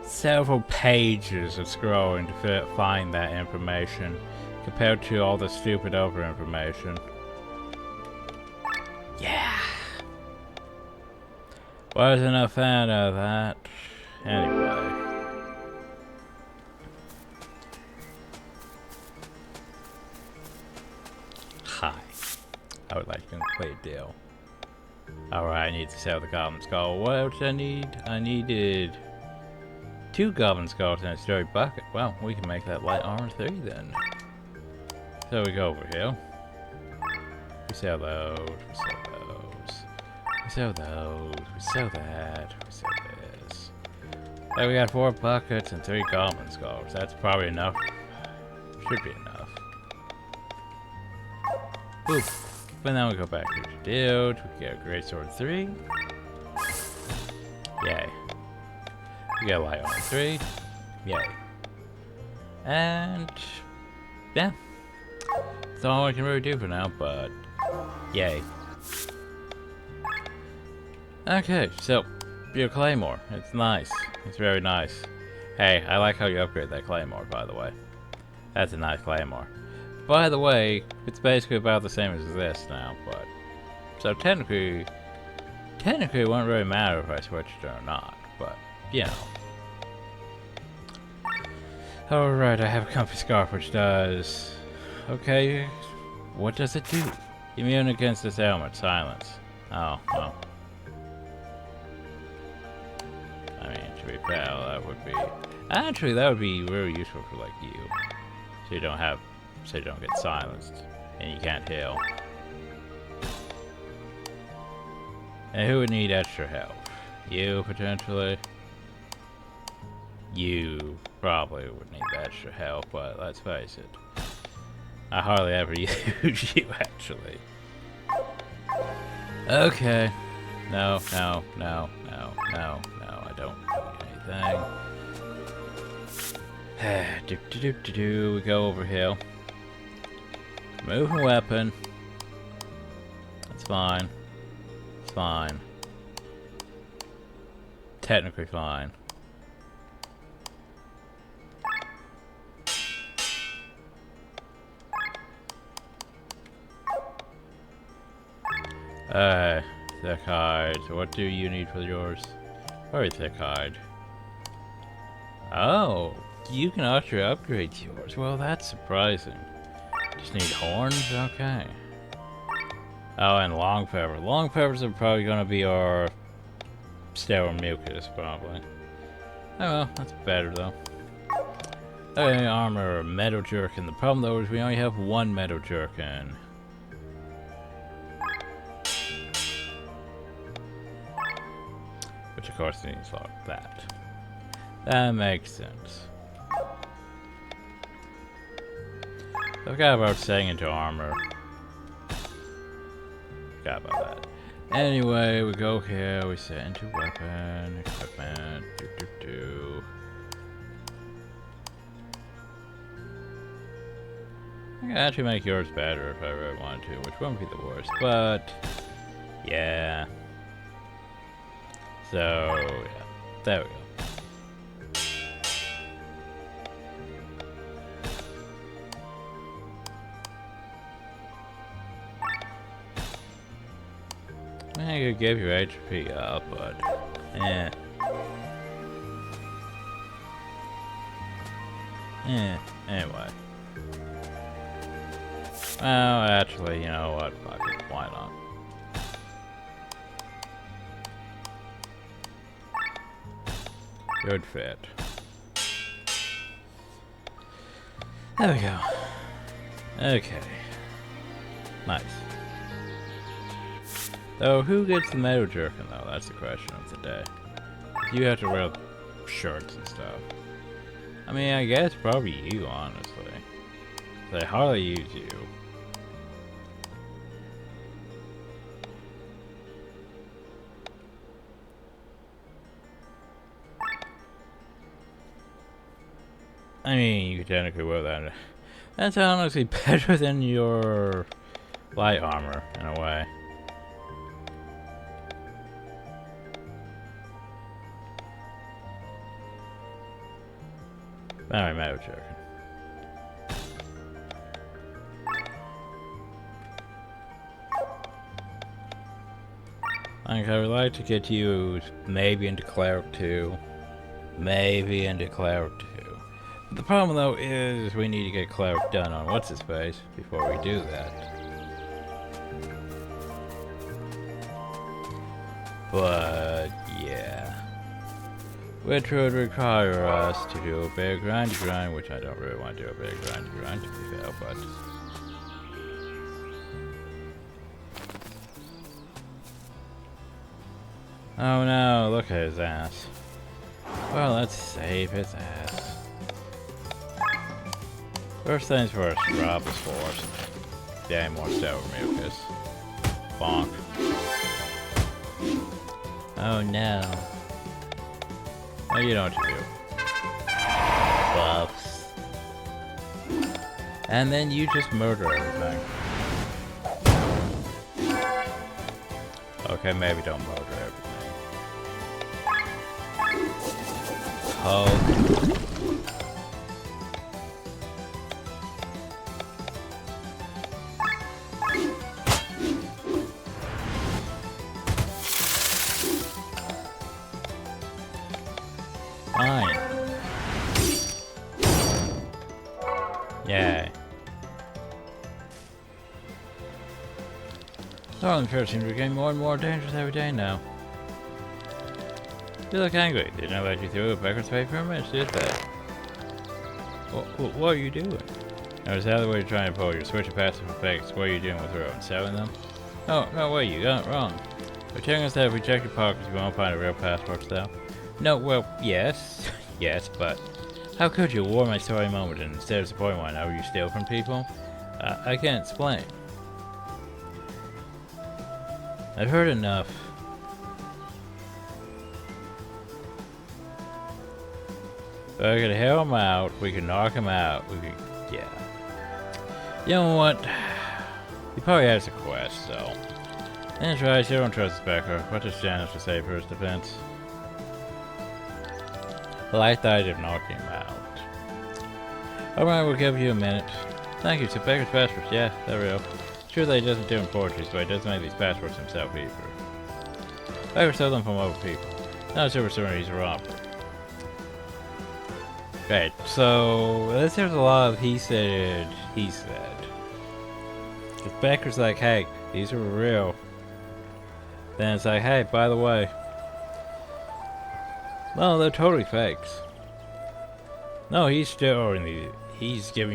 several pages of scrolling to find that information, compared to all the stupid over information. Yeah. Wasn't a fan of that. Anyway. Hi. I would like to complete a deal. Alright, I need to sell the Goblin Skull. What else did I need? I needed 2 Goblin Skulls and a Story Bucket. Well, we can make that light armor 3 then. So we go over here. We sell those, we sell those. We sell those, we sell that, we sell this. Then we got 4 buckets and 3 Goblin Skulls. That's probably enough. Should be enough. Boop. But now we go back to the dude. We get a Great Sword 3. Yay. We got light armor 3. Yay. And yeah. That's all I can really do for now, but yay. Okay, so your claymore. It's nice. It's very nice. Hey, I like how you upgrade that claymore, by the way. That's a nice claymore. By the way, it's basically about the same as this now, but so technically it won't really matter if I switched it or not, but you know. Alright, I have a comfy scarf which does okay. What does it do? Immune against this ailment, silence. Oh, well. I mean, to be fair, that would be actually that would be really useful for like you. So you don't get silenced and you can't heal. And who would need extra health? You, potentially? You probably would need extra health, but let's face it. I hardly ever use you, actually. Okay. No, I don't do anything. We go over here. Move a weapon. That's fine. It's fine. Technically fine. Thick hide. So what do you need for yours? Very thick hide. Oh, you can actually upgrade yours. Well, that's surprising. Just need horns? Okay. Oh, and long feather. Long feathers are probably gonna be our sterile mucus, probably. Oh well, that's better though. Okay, armor, metal jerkin. The problem though is we only have one metal jerkin. Which of course needs like that. That makes sense. I forgot about setting into armor. Forgot about that. Anyway, we go here, we set into weapon, equipment, I could actually make yours better if I really wanted to, which won't be the worst, but yeah. So, yeah. There we go. I could give your HP up, but anyway. Well, actually, you know what? Fuck it. Why not? Good fit. There we go. Okay. Nice. So, who gets the metal jerkin, though? That's the question of the day. You have to wear shirts and stuff. I mean, I guess probably you, honestly. They hardly use you. I mean, you could technically wear that. That's honestly better than your light armor, in a way. Alright, metal jerkin. I would like to get you maybe into Cleric 2. Maybe into Cleric 2. But the problem though is we need to get Cleric done on what's-his-face before we do that. But yeah. Which would require us to do a big grindy grind, which I don't really want to do a big grindy grind to be fair, but oh no, look at his ass. Well, let's save his ass. First things first, rob his horse. Yeah, more sterile mucus. Bonk. Oh no. Oh, you know what to do. Buffs. And then you just murder everything. Okay, maybe don't murder everything. Poke. Fine. Yay. Darling Church seems to be getting more and more dangerous every day now. You look angry. Didn't I let you through a backwards way for a minute, did they? What are you doing? I was out of the way to try and pull your switch of passive effects. What are you doing with her own? Selling them? Oh, no way, you got it wrong. We're telling us to have rejected pockets, you won't find a real passport though. No, well, yes. Yes, but how could you war my story moment and instead of supporting one, how you steal from people? I can't explain. I've heard enough. If I could help him out, we could knock him out, we could, yeah. You know what? He probably has a quest, so. That's right, you don't trust this backer. What does Janice to say for his defense? Well, I thought I'd knock him out. Alright, we'll give you a minute. Thank you, so Becker's passports, yeah, they're real. Sure that he doesn't do in forgeries, but he doesn't make these passports himself either. Becker stole them from other people. Not super certain he's a robber. Right, so there's a lot of he said. If Becker's like, hey, these are real. Then it's like, hey, by the way. No, they're totally fakes. No, he's giving you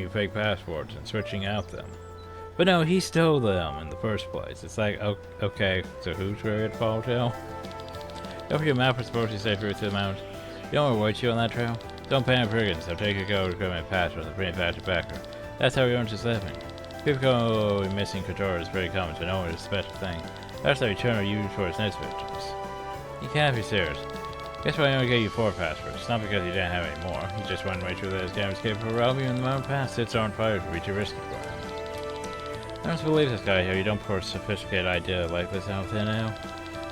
fake passports and switching out them. But no, he stole them in the first place. It's like, okay, so who's really at fault now? Don't forget map was supposed to safe route to the mountains. You don't want to wait you on that trail? Don't panic brigands, they'll take a go to come and pass with a pretty fast backer. That's how he earns his living. People go missing couture is pretty common, so no one is a special thing. That's how you turn you towards next victims. You can't be serious. Guess why I only gave you 4 passports? Not because you didn't have any more. You just wanted to make sure that his damage capable of robbing you in the mountain pass sits on fire to be too risky for him. I don't believe this guy here. You don't pour a sophisticated idea like this out there now.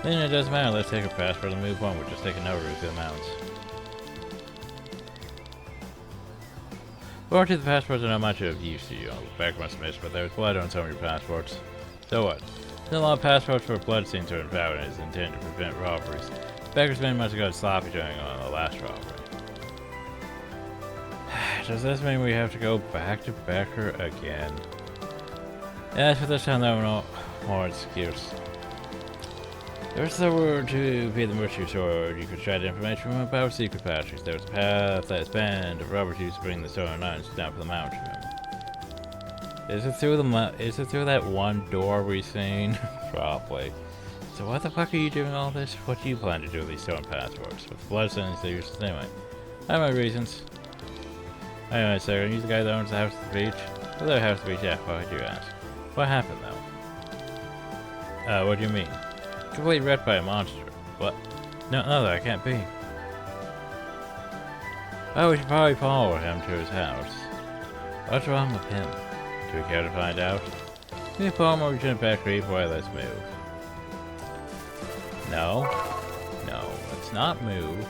Then it doesn't matter. Let's take a passport and move on. We'll just take another route through the mountains. Fortunately, the passports are not much of use to you. Back must have missed, but there's blood on some of your passports. So what? There's a lot of passports for blood scenes are invalid and is intended to prevent robberies. Becker's men must have got sloppy during the last robbery. Does this mean we have to go back to Becker again? Yeah, for this time, there were no more excuse. There's the word to be the merchant sword. You could try the information from about secret passages. There's a path that's banned of robbers used to bring the stolen items down from the mountain. Is it through that one door we've seen? Probably. So what the fuck are you doing all this? What do you plan to do with these stolen passports? With blood stains they used anyway. I have my reasons. Anyway, sir, are you the guy that owns the house at the beach? Well, the house at the beach, yeah, why would you ask? What happened though? What do you mean? Completely wrecked by a monster. What? No, that can't be. Oh, we should probably follow him to his house. What's wrong with him? Do we care to find out? Can you follow him or return back to RePlay? Let's move. No, let's not move.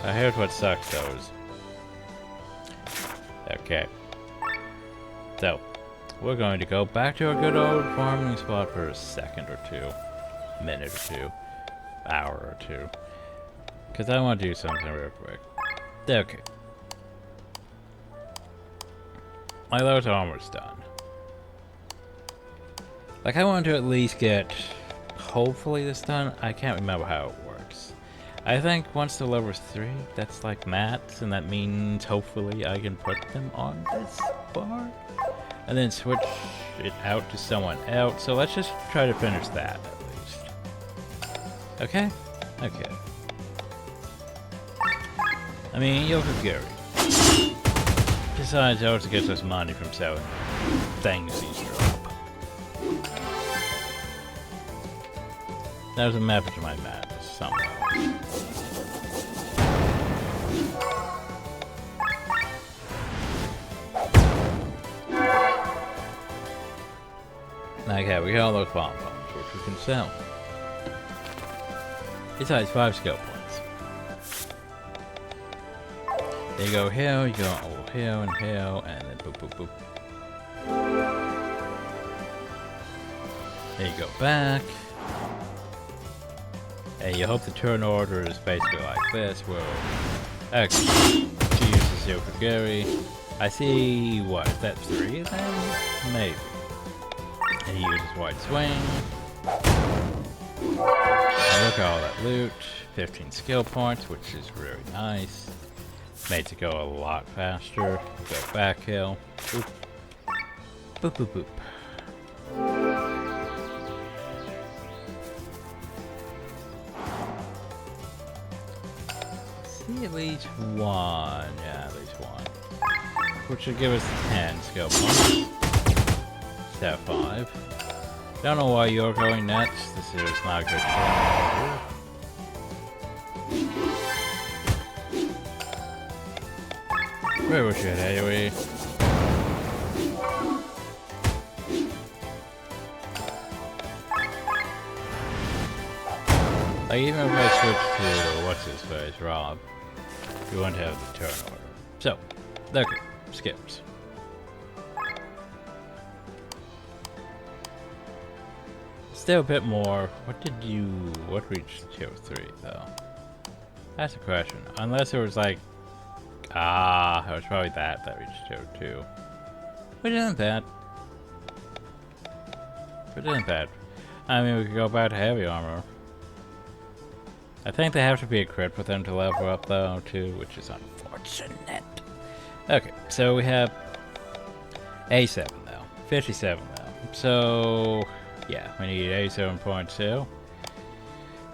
Here's what sucks though is... Okay. So, we're going to go back to our good old farming spot for a second or two. Minute or two. Hour or two. Because I want to do something real quick. Okay. My lowest armor's done. Like, I want to at least get, hopefully this done. I can't remember how it works. I think once the level's 3, that's like mats, and that means hopefully I can put them on this bar. And then switch it out to someone else. So let's just try to finish that at least. Okay? Okay. I mean, you'll be Gary. Besides, it also gets us money from selling things these drop. That was a message of my madness. some level. Okay, we got all those bomb bombs, which we can sell. Besides 5 skill points. There you go here, you go here, and then boop, boop, boop. There you go back. And you hope the turn order is basically like this, where actually she uses Yokogiri. I see, what, is that 3 of them? Maybe. And he uses Wide Swing. And look at all that loot. 15 skill points, which is really nice. Makes it go a lot faster. Go back hill. Boop. Boop, boop, boop. See at least 1. Yeah, at least 1. Which should give us 10 skill points. Step 5. Don't know why you're going next. This is not a good thing. Where was your AoE? Like, even if I switch to what's his face, Rob, you won't have the turn order. So, okay, skips. Still a bit more. What reached tier 3 though? That's a question. Unless it was like, it was probably that reached tier 2. Which isn't bad. I mean, we could go back to heavy armor. I think they have to be a crit for them to level up though, too, which is unfortunate. Okay, so we have A7 though. 57 though. So, yeah, we need 87 points though.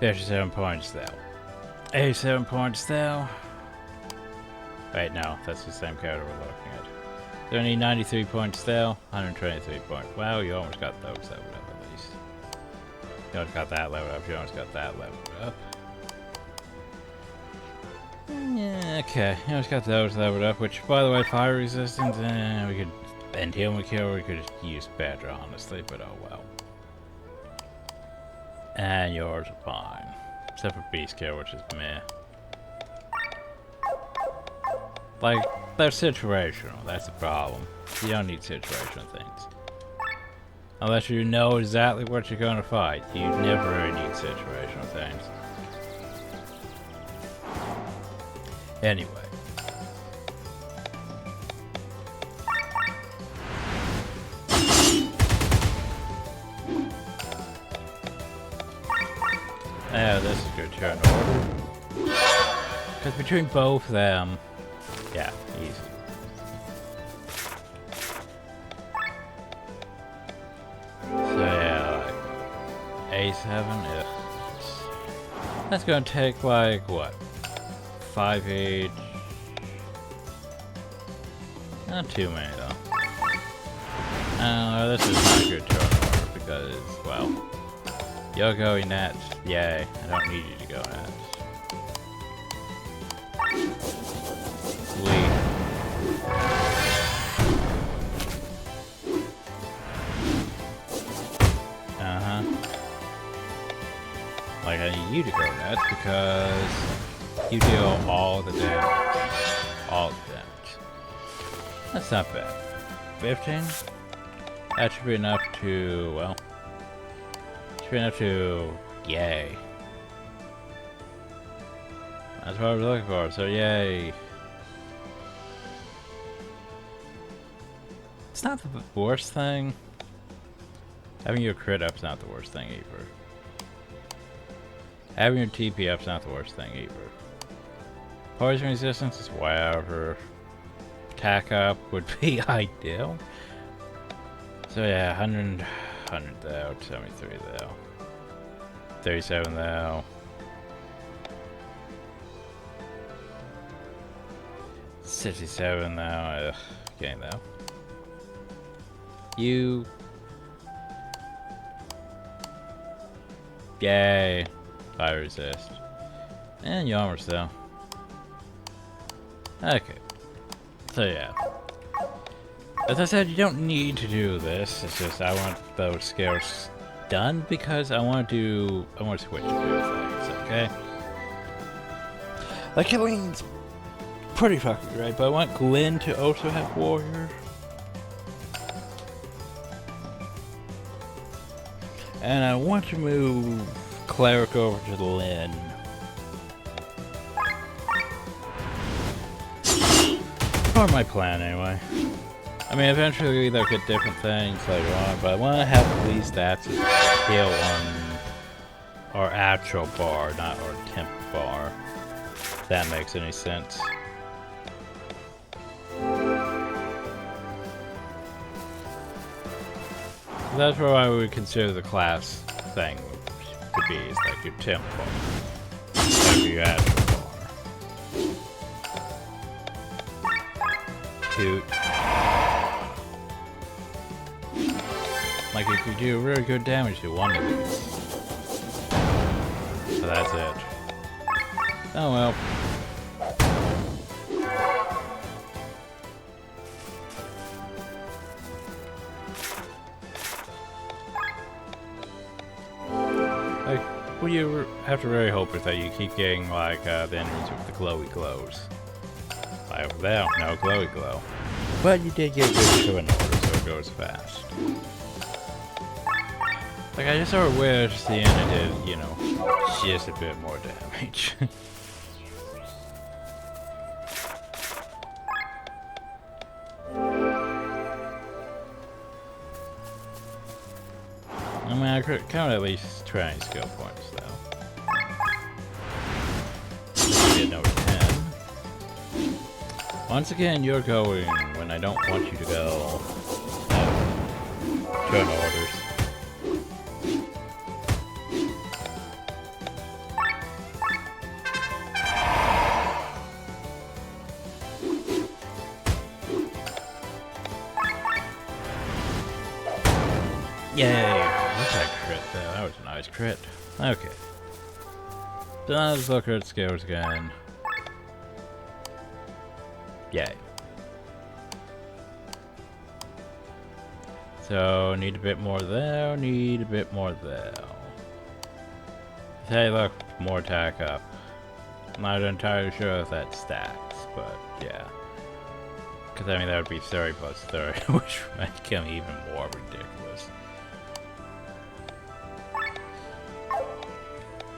57 points though. 87 points though. Wait, no, that's the same character we're looking at. So we need 93 points though. 123 points. Wow, you almost got those leveled up at least. You almost got that leveled up. You almost got that leveled up. Yeah, okay. You almost got those leveled up, which, by the way, fire resistance, we could end heal and kill, or we could just use better, honestly, but oh well. And yours are fine. Except for beast kill, which is meh. Like, they're situational, that's the problem. You don't need situational things. Unless you know exactly what you're gonna fight, you never really need situational things. Anyway. Yeah, this is good turn order. Because between both of them, yeah, easy. So yeah, like A7, that's gonna take like what? 5 each. Not too many though. This is not a good turn order because, well, you're going next. Yay, I don't need you to go next. Like, I need you to go next because you deal all the damage. All the damage. That's not bad. 15? That should be enough to, well, should be enough to, yay. That's what I was looking for, so yay. It's not the worst thing. Having your crit up's not the worst thing either. Having your TP up's not the worst thing either. Poison resistance is whatever. Attack up would be ideal. So yeah, 100 though, 73 though. 37 though. 67 though. Okay though. You. Yay. fire resist. And your armor still. Okay. So yeah. As I said, you don't need to do this. It's just I want those skills done because I want to switch a few things, okay? Like killing's pretty fucking great, but I want Glenn to also have warrior. And I want to move cleric over to Lynn. Or my plan anyway. I mean, eventually they'll get different things later on, but I want to have at least that to kill on our actual bar, not our temp bar. If that makes any sense. That's what I would consider the class thing to be, is like your temp bar. Like your actual bar. Toot. Like if you do really good damage to one of these. So that's it. Oh well. Like, what you have to really hope is that you keep getting like the enemies with the glowy glows. Like over there, no glowy glow. But you did get good to an order, so it goes fast. Like, I just sort of wish the end did, you know, just a bit more damage. I mean, I could count at least 20 skill points, though. Get number 10. Once again, you're going when I don't want you to go. Turn orders. Yay! That's that crit though. That was a nice crit. Okay. So now let's look at skills again. Yay. So need a bit more there, need a bit more there. Hey look, more attack up. I'm not entirely sure if that stacks, but yeah. Because I mean that would be 30 plus 30, which might become even more ridiculous.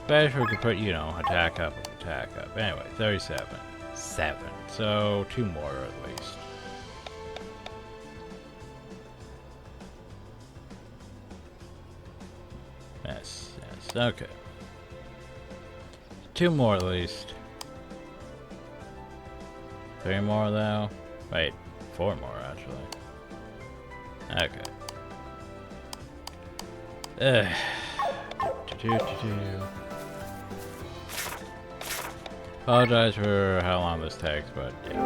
But if we could put, you know, attack up. Anyway, 37. 7. So 2 more at least. Yes, okay. 2 more at least. 3 more though. Wait, 4 more actually. Okay. Apologize for how long this takes, but yeah.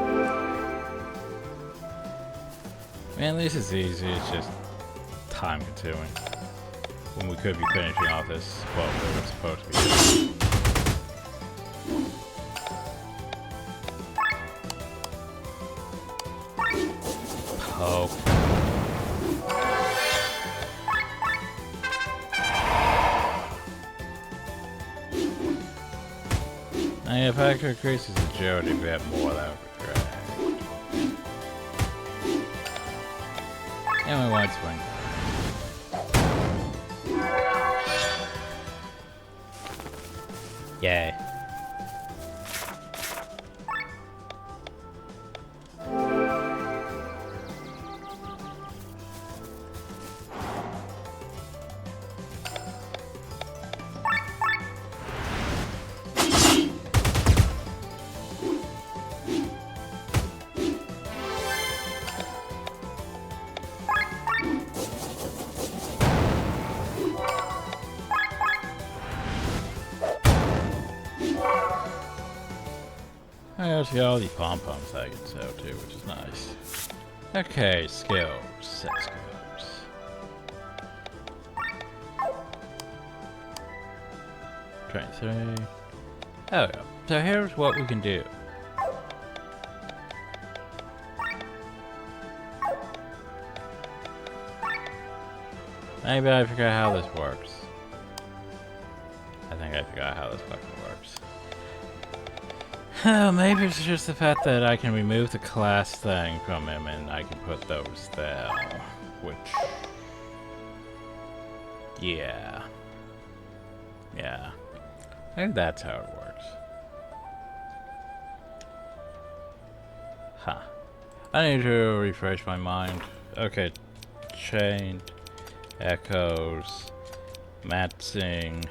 Man, at least it's easy, it's just time consuming. When we could be finishing off this quote that we're supposed to be doing. Poke. Now, if I could increase his agility a bit more, that would be great. And we wide swing. Yay. I also got all these pom-poms I can sell too, which is nice. Okay, skills. Set skills. 23. Oh, yeah. So here's what we can do. Maybe I forgot how this works. I think I forgot how this fucking works. Oh, maybe it's just the fact that I can remove the class thing from him and I can put those there. Which... yeah. Yeah. Maybe that's how it works. Huh. I need to refresh my mind. Okay. Chain. Echoes. Matching.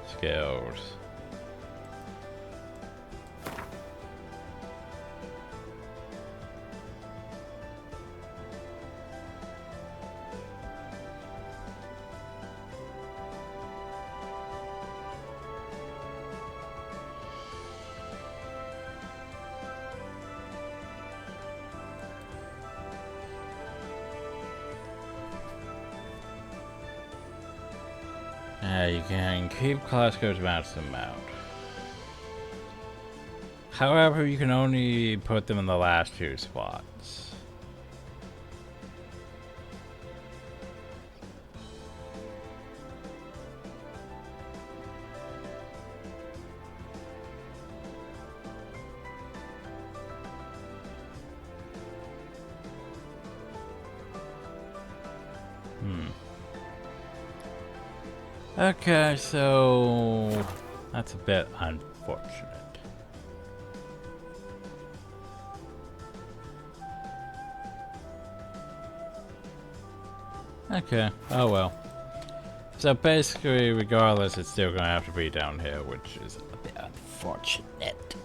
Skills. You can keep class codes match them out. However, you can only put them in the last 2 spots. Okay, so that's a bit unfortunate. Okay, oh well. So basically, regardless, it's still gonna have to be down here, which is a bit unfortunate.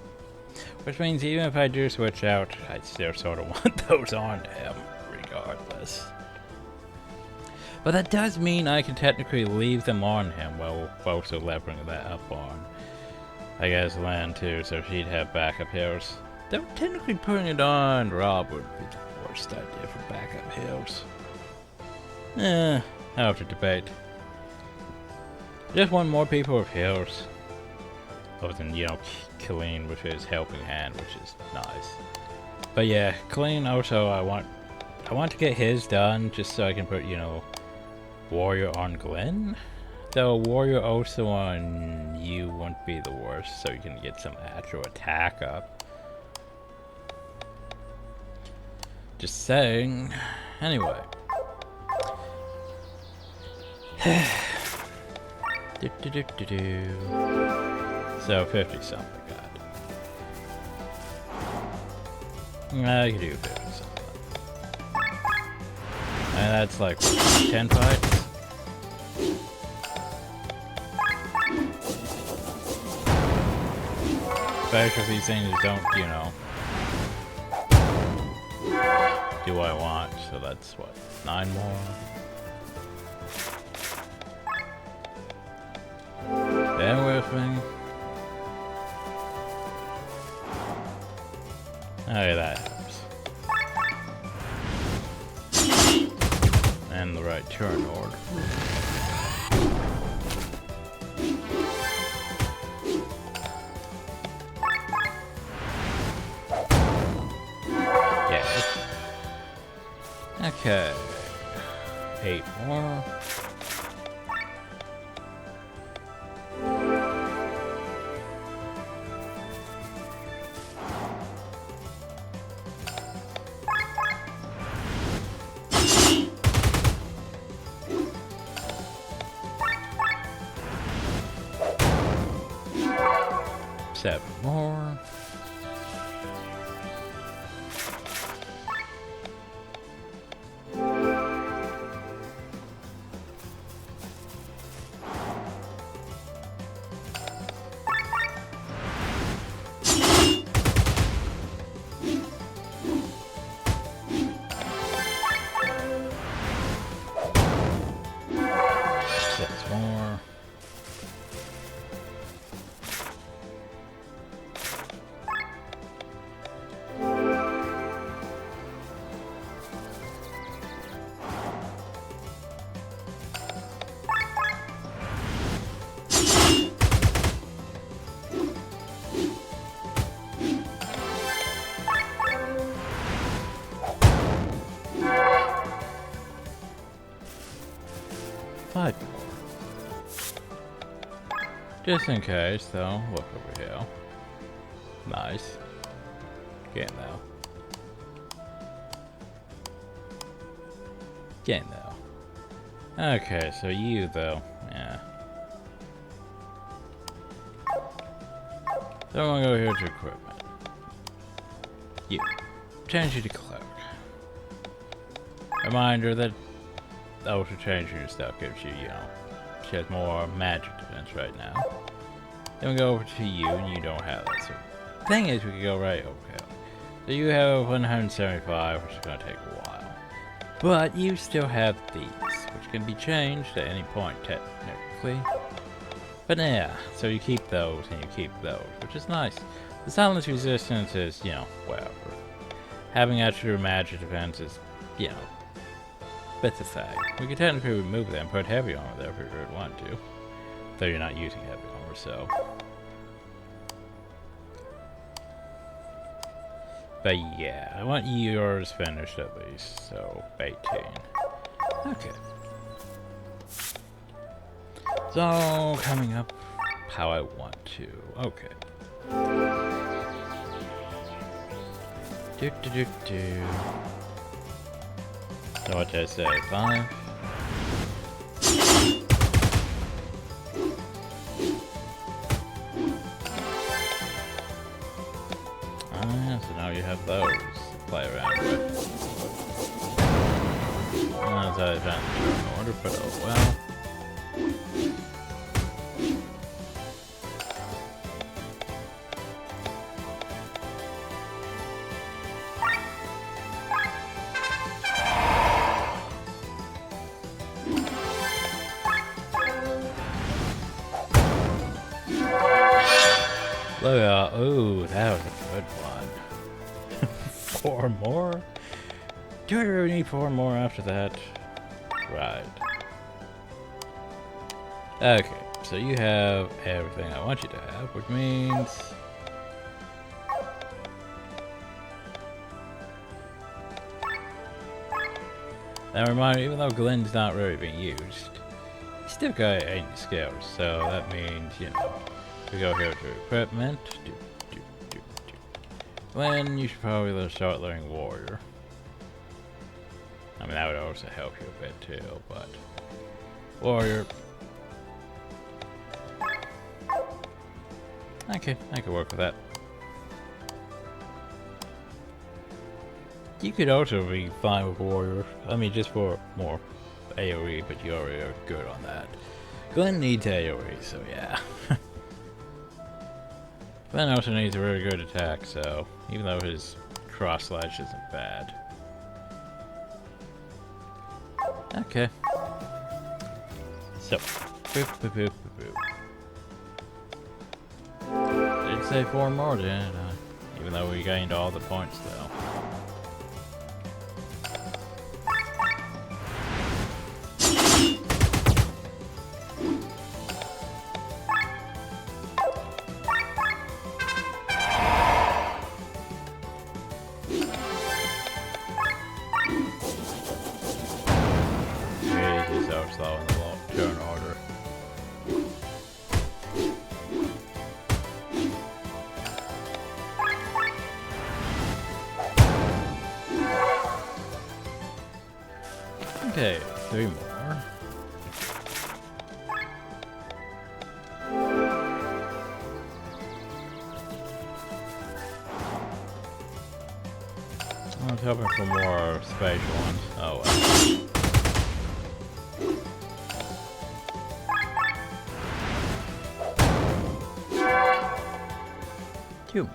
Which means even if I do switch out, I still sort of want those on him, regardless. But that does mean I can technically leave them on him while also leveling that up on, I guess, Land too, so she'd have backup heals. Though technically putting it on Rob would be the worst idea for backup heals. I'll have to debate. Just want more people with heals. Other than, you know, Colleen with his helping hand, which is nice. But yeah, Colleen also I want to get his done just so I can put, you know, Warrior on Glenn? Though Warrior also on you won't be the worst, so you can get some actual attack up. Just saying. Anyway. So 50 something, God. I can do 50 something. And that's like 10 fights. Especially if these things don't, you know, do what I want. So that's what, 9 more. Bear with me. Okay, that helps. And the right turn order. Okay. 8 more. Seven more. Just in case, though. Look over here. Nice. Game though. Game though. Okay, so you though. Yeah. So I'm gonna go here to equipment. You. Change you to clerk. Reminder that also changing your stuff gives you, you know, she has more magic defense right now. Then we go over to you and you don't have that. So the thing is, we can go right over here. So you have 175, which is gonna take a while. But you still have these, which can be changed at any point technically. But yeah, so you keep those and you keep those, which is nice. The silence resistance is, you know, whatever. Having extra magic defense is, you know, bits of thing. We could technically remove them and put heavy armor there if we really want to. Though you're not using heavy armor, so. But yeah, I want yours finished at least, so 18. Okay. So, coming up how I want to. Okay. So what did I say? 5? Ah, so now you have those to play around with. That's how I found the order, but oh well. Look out. Ooh, that was a good one. 4 more? Do I really need 4 more after that? Right. Okay, so you have everything I want you to have, which means... Now remind me, even though Glenn's not really being used, he's still got 80 skills, so that means, you know... We go here to equipment. Glenn, you should probably start learning warrior. I mean, that would also help you a bit too, but warrior. Okay, I can work with that. You could also be fine with warrior. I mean, just for more AoE, but you already are good on that. Glenn needs AoE, so yeah. Glenn also needs a really good attack, so even though his cross slash isn't bad. Okay. So, boop, boop, boop, boop, boop. Did say 4 more, didn't I? Even though we gained all the points, though. Slow in the long turn order. 3 more. I was hoping for more spatial ones. Oh well. 2 more.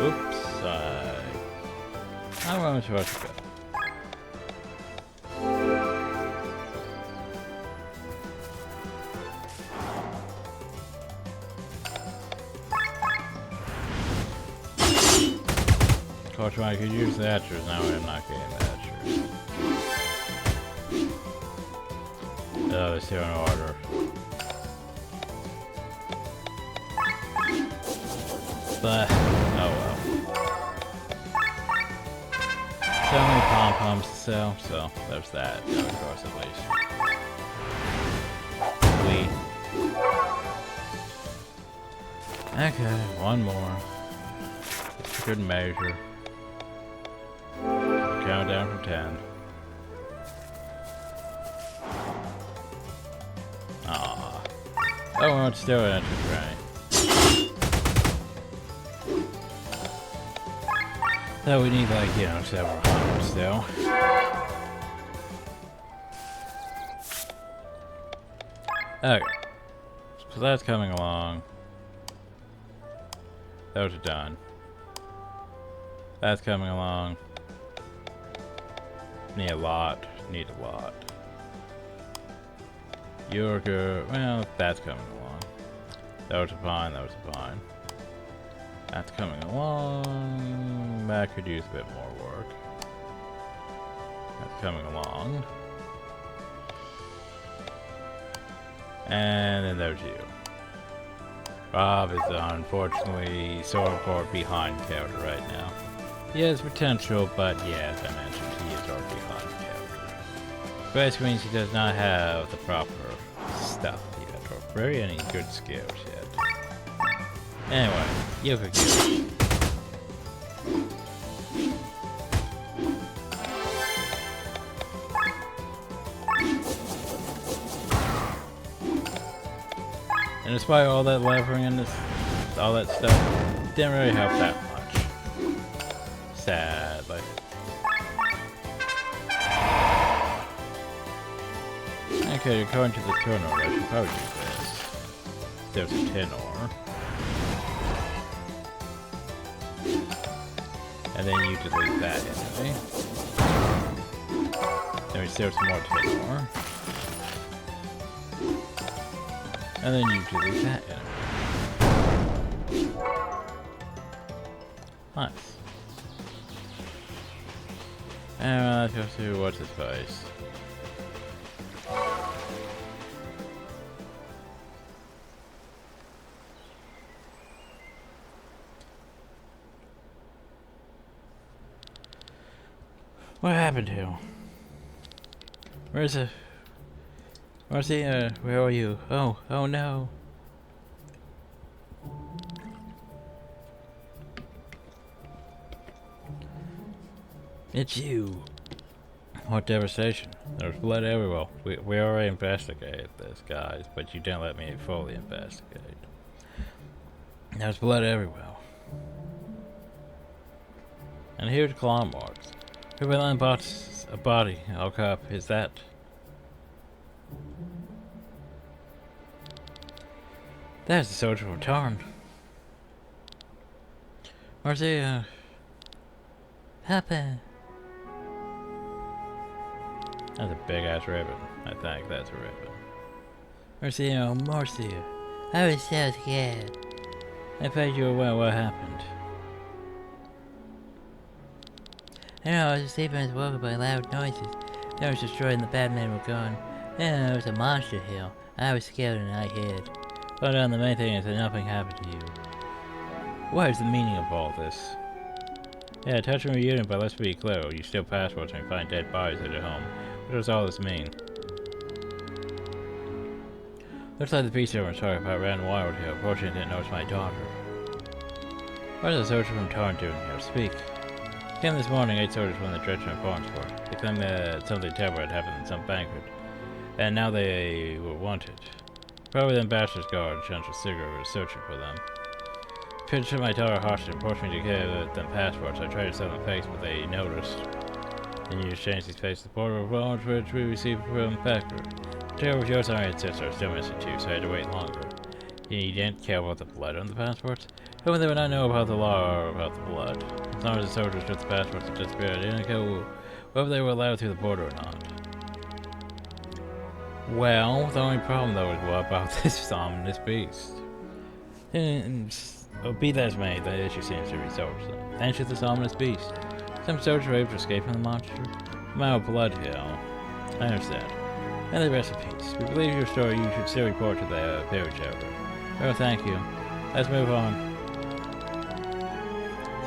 Oops, I'm going to go. Of course, I could use the Atchers, now I'm not getting the Atchers. Oh, it's here in order. But, oh well. so many pom-poms to sell, so there's that, of course, at least. Okay, one more. It's a good measure. Count down from 10. Aww. Oh, it's still an entrance, right? So we need, like, you know, several hundred still. Okay. So that's coming along. Those are done. That's coming along. Need a lot. Need a lot. You're good. Well, that's coming along. Those are fine. Those are fine. That's coming along. That could use a bit more work. That's coming along. And then there's you. Rob is unfortunately sort of far behind character right now. He has potential, but yeah, as I mentioned, he is sort of behind character. Basically means he does not have the proper stuff yet, or very any good skills yet. Anyway, you could get it. And despite all that levering and all that stuff, it didn't really help that much. Sadly. Okay, according to the turn order, I should probably do this. There's a 10 ore. And then you delete that anyway. Then we still have some more 10 ore. And then you delete that enemy. Nice. And let's go to what's his face. What happened to him? Where's he? Where are you? Oh no. It's you. What devastation. There's blood everywhere. We already investigated this, guys, but you didn't let me fully investigate. There's blood everywhere. And here's claw marks. Who will bought a body? Oh, cop, is that? That's the soldier from Tarn. Where's he, Papa? That's a big ass ribbon. I think that's a ribbon. Where's he, Marcia? I was so scared. I thought you were well. What happened? I know, I was asleep and I was woken by loud noises. I was destroyed and the bad men were gone. And there was a monster hill. I was scared and I hid. But the main thing is that nothing happened to you. What is the meaning of all this? Yeah, touch and reunion, but let's be clear. You steal passports and find dead bodies at your home. What does all this mean? Looks like the beast over talking about ran wild here. Fortunately, didn't notice my daughter. What is the soldier from Tarn doing here? Speak. Came this morning, 8 soldiers won the direction of Farnsworth. They claimed that something terrible had happened in some banquet, and now they were wanted. Probably the ambassador's guard, Chancellor Sigurd, was searching for them. Pitt took my daughter hostage and forced me to give them passports. I tried to sell them fakes, but they noticed. Then you exchanged these fakes to the border of bonds, which we received from Becker. The tale was yours and my sister are still missing too, so I had to wait longer. You didn't care about the blood on the passports? Who they would not know about the law or about the blood? As long as the soldiers took the passports and disappeared, I didn't care whether they were allowed through the border or not. Well, the only problem though is what about this ominous beast? Be that as may, the issue seems to be resolved. Answer this ominous beast. Some soldiers were able to escape from the monster. My blood hill. I understand. And the rest in peace. We believe your story, you should still report to the village elder. Oh, thank you. Let's move on.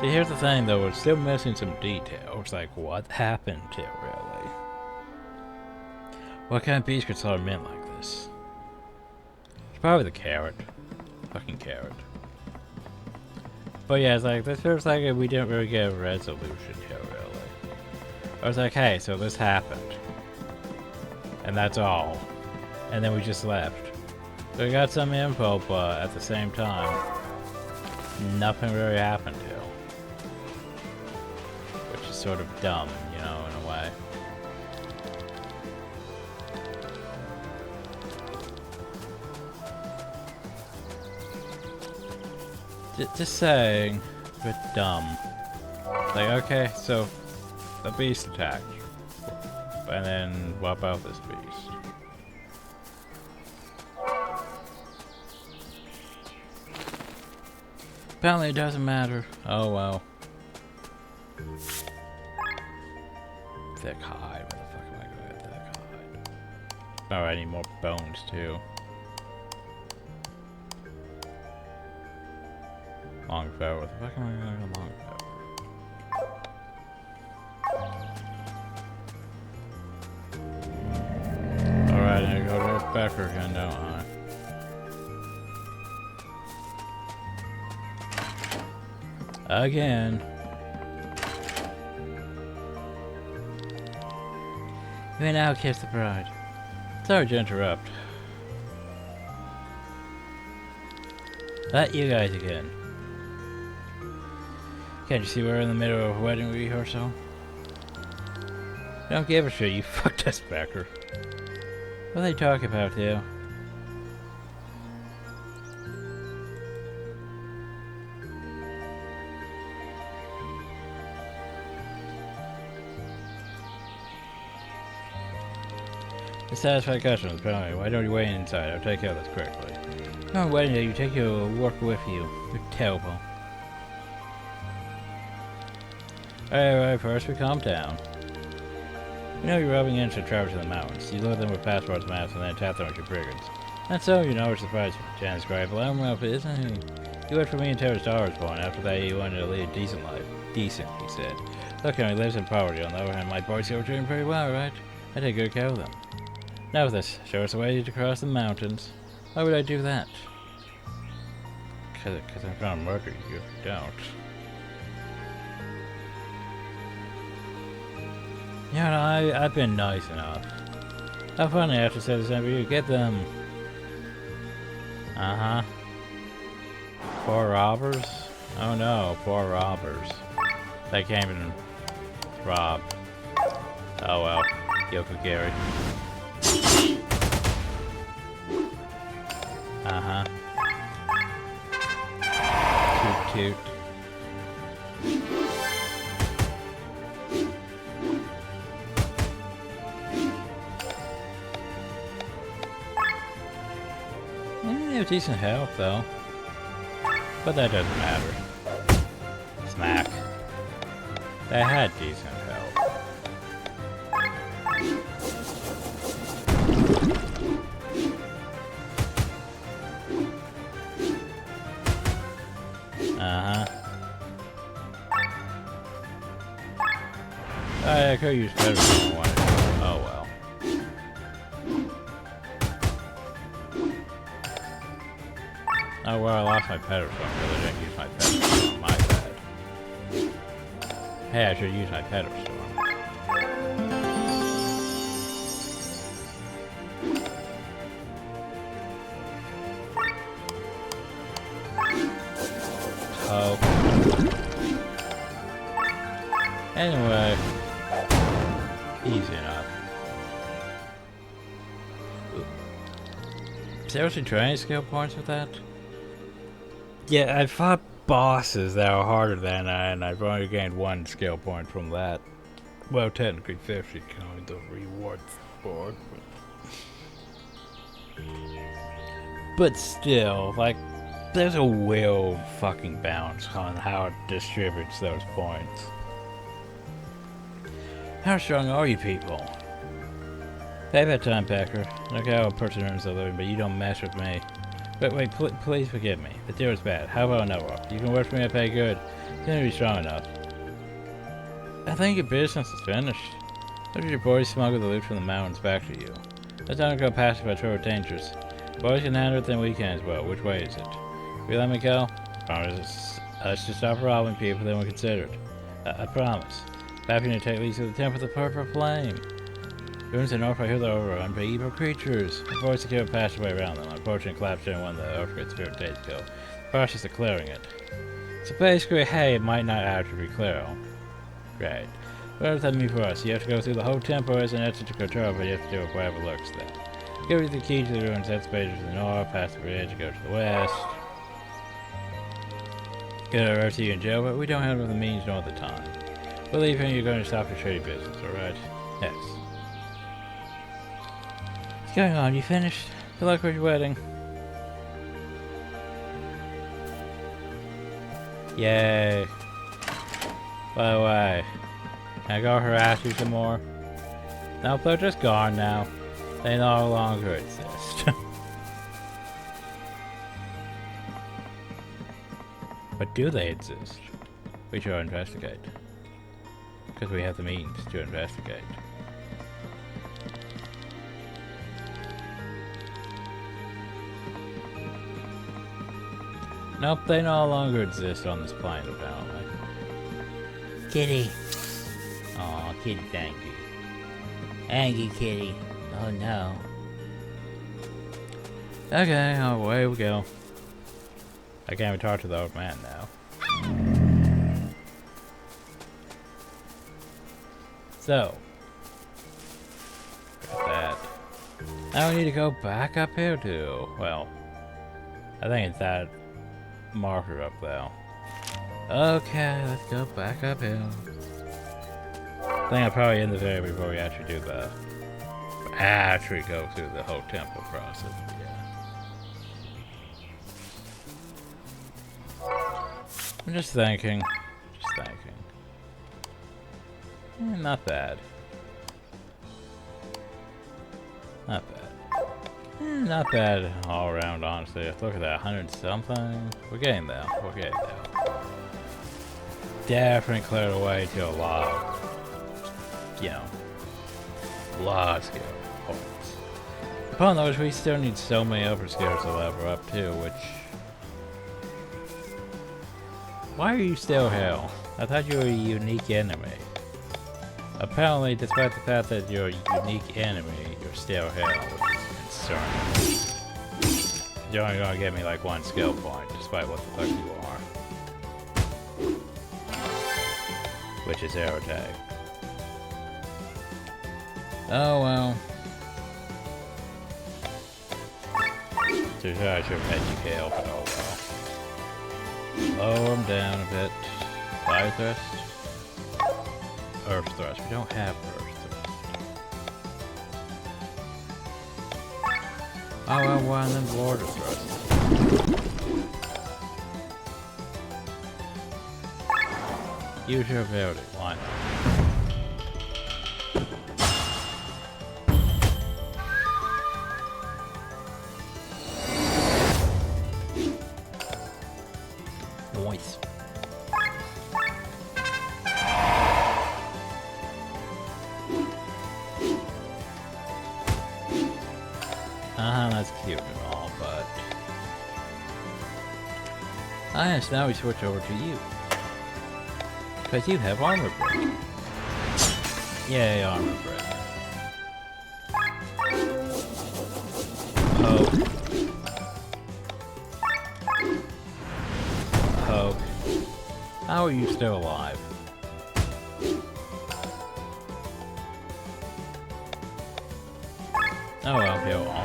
See, here's the thing though, we're still missing some details, like what happened to it, really? What kind of beast could start a mint like this? It's probably the carrot. Fucking carrot. But yeah, it's like, this feels like we didn't really get a resolution here, really. I was like, hey, so this happened. And that's all. And then we just left. So we got some info, but at the same time, nothing really happened here. Which is sort of dumb, you know, in a way. Just saying, a bit dumb. Like, okay, so the beast attacked. And then what about this beast? Apparently it doesn't matter. Oh well. Thick hide. Where the fuck am I going with thick hide? Oh, I need more bones too. Long feather. What the fuck am I going with long feather? Alright, I go to Becker again, don't I? Again. You may now kiss the bride. Sorry to interrupt. You guys again. Can't you see we're in the middle of a wedding rehearsal? Don't give a shit, you fucked us, Becker. What are they talking about, here? To satisfy customers, apparently. Why don't you wait inside? I'll take care of this quickly. No wedding day, you take your work with you. You're terrible. Alright, first we calm down. You know you're rubbing in to travel to the mountains. You load them with passports, maps, and then tap them with your brigands. That's so, you know, it's surprising. Jan's great, but I'm up, isn't he? You worked for me until his daughter was born. After that, he wanted to lead a decent life. Decent, he said. Look, he lives in poverty. On the other hand, my boys are doing pretty well, right? I take good care of them. Now with this, show us a way to cross the mountains. Why would I do that? Because I'm trying to murder you if you don't. You know, I've been nice enough. How funny I have to say the same for you. Get them. Uh-huh. 4 robbers? Oh no, 4 robbers. They came and robbed. Oh well. Yoko Gary. Uh-huh. Toot toot. They have decent health though. But that doesn't matter. Smack. They had decent health. Uh-huh. I could use better than I wanted. Oh well. Oh well, I lost my pedestal because I didn't use my pedestal. My bad. Hey, I should use my pedestal. Oh. Anyway, easy enough. Seriously, training skill points with that? Yeah, I fought bosses that are harder than that, and I've only gained 1 skill point from that. Well, technically 50 counting the rewards board. But still, like, there's a weird fucking balance on how it distributes those points. How strong are you people? Payback time, Packer. Look how perseverance I'm living, but you don't mess with me. Wait, please forgive me. The deal is bad. How about another? You can work for me, I pay good. You're gonna be strong enough. I think your business is finished. How did your boys smuggle the loot from the mountains back to you? Let's not go past it, but it's dangerous. Boys can handle it, then we can as well. Which way is it? Will you let me go? Promise us to stop robbing people, then we'll consider it. I promise. Happy to take these to the Temple of the Purple Flame. Ruins in North, I hear they're overrun by evil creatures. The boys secure passed away around them. Unfortunately, collapsed during one of the earthquakes a few days ago. The process of clearing it. So basically, hey, it might not actually be clear. Right. What does that mean for us? You have to go through the whole temple as an exit to control, but you have to do it whatever lurks there. Give you the key to the ruins, that space to the north, past the bridge, go to the west. Get a arrest you in jail, but we don't have the means nor the time. Believe me, you're going to stop your shady business, alright? Yes. What's going on? You finished? Good luck with your wedding. Yay. By the way, can I go harass you some more? Nope, they're just gone now. They no longer exist. But do they exist? We should investigate. Because we have the means to investigate. Nope, they no longer exist on this plane, apparently. Kitty. Aw, kitty, thank you. Thank you, kitty. Oh no. Okay, away we go. I can't even talk to the old man now. So. Got that. Now we need to go back up here too. Well, I think it's that marker up there. Okay, let's go back up here. I think I'll probably end the video before we actually do the... actually go through the whole temple process. I'm just thinking. Not bad. Not bad. Not bad all around, honestly. Look at that, 100 something. We're getting there. Definitely cleared away to a lot, you know, lot of skill points. Upon those, we still need so many upper skills to level up too, which... Why are you still here? I thought you were a unique enemy. Apparently, despite the fact that you're a unique enemy, you're still here, which is concerning. You're only gonna give me like 1 skill point, despite what the fuck you are. Which is air tag. Oh well. So sure I should have had you killed, but oh well. Lower him down a bit. Fire thrust. Earth thrust. We don't have earth thrust. Oh well, one of them water thrust. Use your ability. Why not? Nice. That's cute and all, but... Ah, yes, now we switch over to you. Because you have armor break. Yay, armor break. Hope. How are you still alive? Oh well, he'll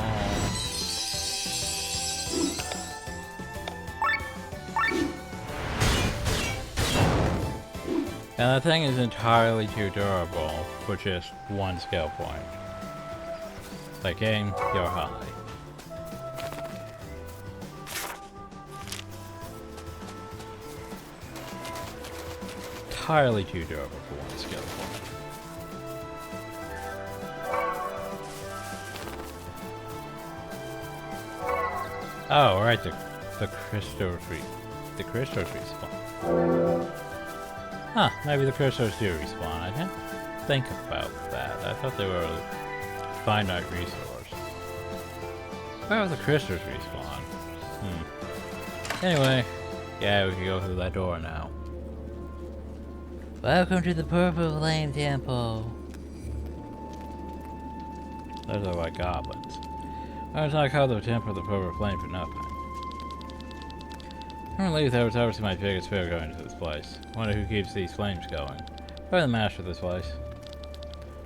And that thing is entirely too durable for just 1 skill point. Like game, you're high. Entirely too durable for 1 skill point. Oh, right, the crystals respawn. Huh, maybe the crystals do respawn. I didn't think about that. I thought they were a finite resource. Where the crystals respawn? Anyway, yeah, we can go through that door now. Welcome to the Purple Flame Temple. Those are like goblins. I was not called the Temple of the Purple Flame for nothing. I don't believe that was obviously my biggest fear going into this place. I wonder who keeps these flames going. Probably the master of this place.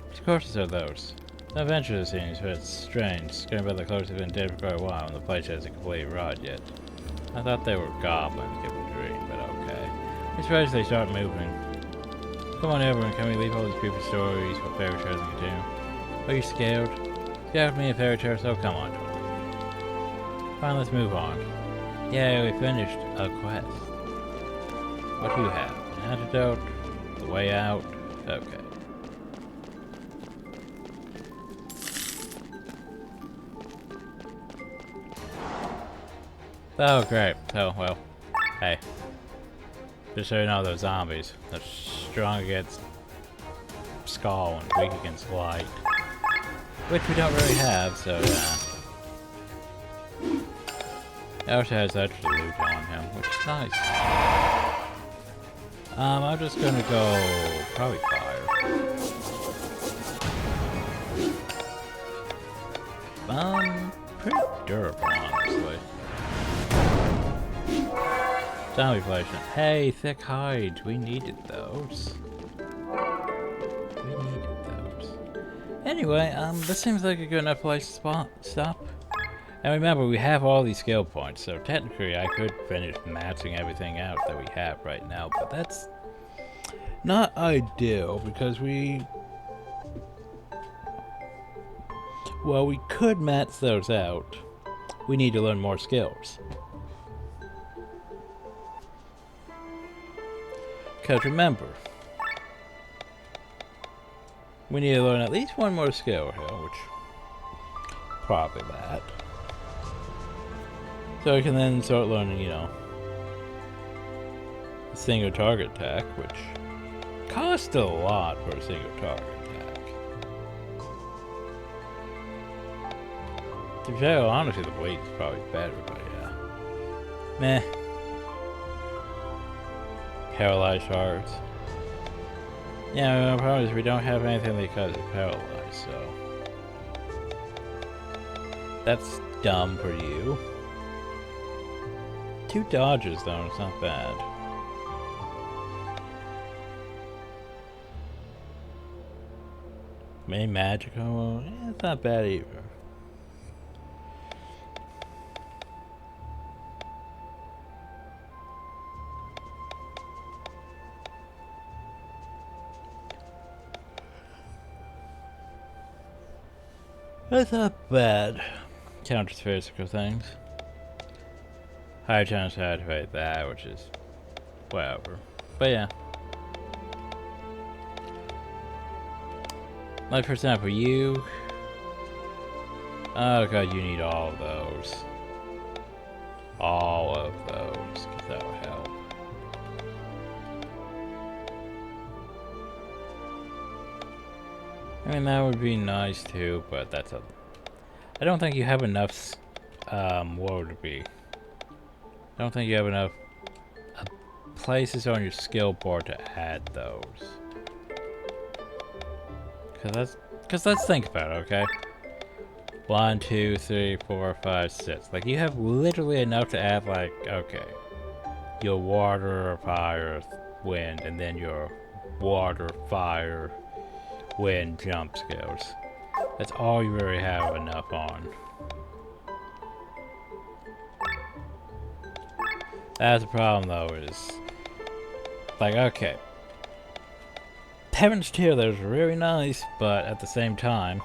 Which courses are those? No adventure it seems, but it's strange. Going by the clothes have been dead for quite a while and the place hasn't completely rotted yet. I thought they were goblins, given the dream, but okay. I'm surprised they start moving. Come on everyone, can we leave all these creepy stories for fairy tales and continue? Are you scared? Scared of me a fairy tale, so come on, Totally. Fine, let's move on. Yay, we finished a quest. What do you have? An antidote? The way out? Okay. Oh, great. Oh, well. Hey. Just so you know, those zombies. They're strong against Skull and weak against Light. Which we don't really have, so yeah. It also has extra loot on him, which is nice. I'm just gonna go probably fire. Pretty durable, honestly. Zombie inflation. Hey, thick hides. We needed those. Anyway, this seems like a good enough place to stop. And remember, we have all these skill points, so technically I could finish maxing everything out that we have right now, but that's not ideal because we could max those out. We need to learn more skills. Because remember, we need to learn at least one more skill here, which probably that. So we can then start learning, you know, a single target attack, which costs a lot for a single target attack. To be fair, honestly, the weight is probably better, but yeah. Meh. Paralyzed hearts. Yeah, the problem is we don't have anything that causes paralyzed, so that's dumb for you. 2 dodges though, it's not bad. Main magical, yeah, it's not bad either. That's not bad. Counters physical things. Higher chance to activate that, which is whatever. But yeah. Like for example, you. Oh god, you need all of those. All of those, 'cause that will help. I mean, that would be nice too, but that's a... I don't think you have enough, what would it be? I don't think you have enough places on your skill board to add those. Cause let's think about it, okay? 1, 2, 3, 4, 5, 6. Like, you have literally enough to add, like, okay, your water, fire, wind, and then your water, fire, wind, jump skills. That's all you really have enough on. That's the problem though, is like, okay, Heaven's Tier that was really nice, but at the same time,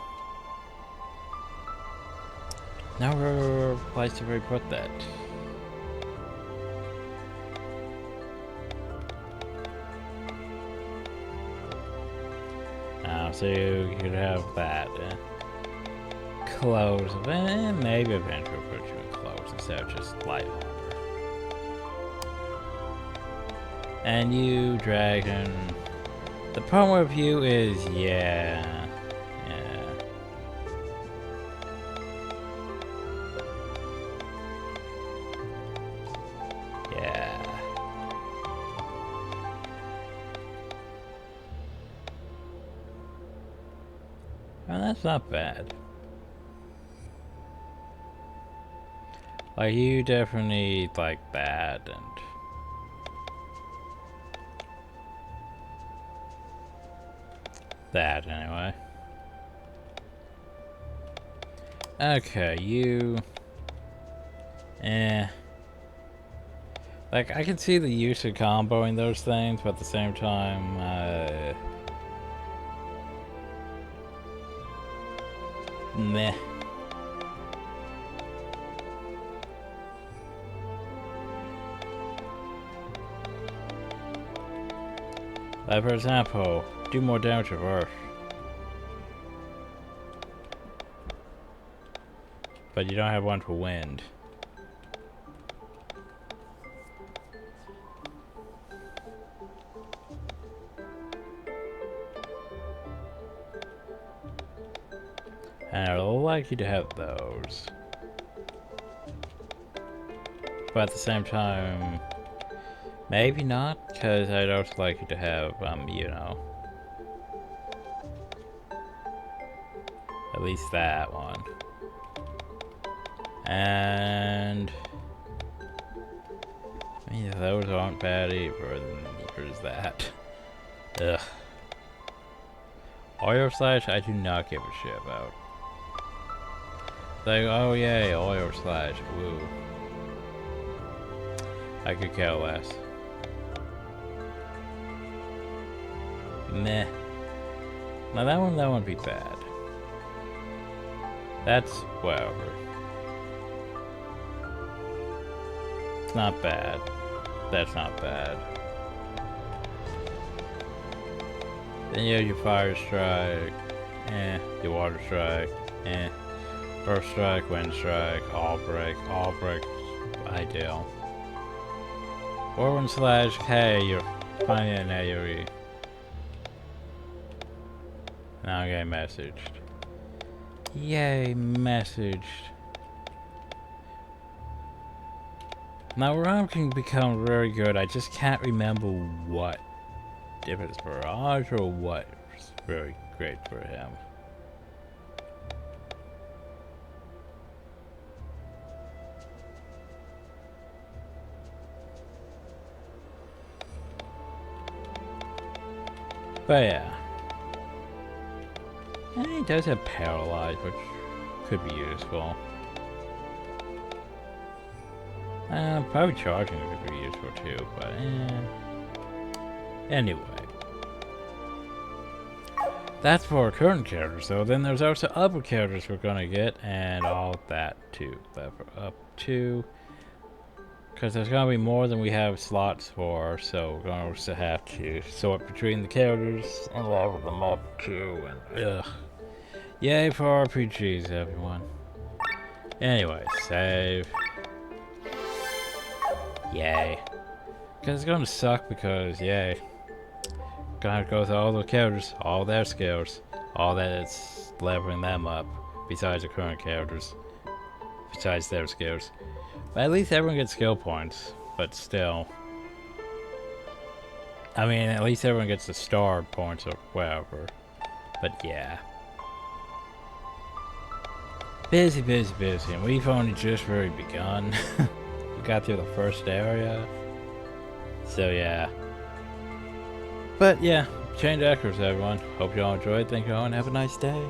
no place to really put that. So you could have that. Clothes, maybe eventually we'll put you in clothes and instead of just light armor. And you, dragon. The problem with you is, yeah. Well, that's not bad. Like, you definitely like that, and that anyway. Okay, you. Like, I can see the use of comboing those things, but at the same time, meh. Like, for example, do more damage with Earth. But you don't have one for Wind. And I would like you to have those. But at the same time, maybe not, because I'd also like you to have, you know, at least that one. And yeah, those aren't bad either, neither is that. Ugh. Oil Slash, I do not give a shit about. Like, oh yay, Oil Slash, woo. I could care less. Meh. Now that won't be bad. That's whatever. It's not bad. That's not bad. Then you have your Fire Strike, your Water Strike, Earth Strike, Wind Strike, All Break, ideal. Whirlwind Slash, hey, you're finding an AoE. Now I'm getting messaged. Yay, messaged. Now Ram can become very good, I just can't remember what. If it's Barrage or what is very great for him. But yeah. And he does have Paralyze, which could be useful. Probably Charging could be useful too, but anyway. That's for our current characters, though. Then there's also other characters we're gonna get, and all that too. Level up to. Because there's gonna be more than we have slots for, so we're gonna also have to sort between the characters and level them up too. And ugh. Yay for RPGs, everyone. Anyway, save. Yay. Because it's gonna suck because, yay. Gonna have to go through all the characters, all their skills, all that it's leveling them up, besides the current characters, besides their skills. But at least everyone gets skill points, but still. I mean, at least everyone gets the star points or whatever. But yeah. Busy, and we've only just really begun. We got through the first area. So yeah. But yeah, change actors everyone. Hope you all enjoyed. Thank you all and have a nice day.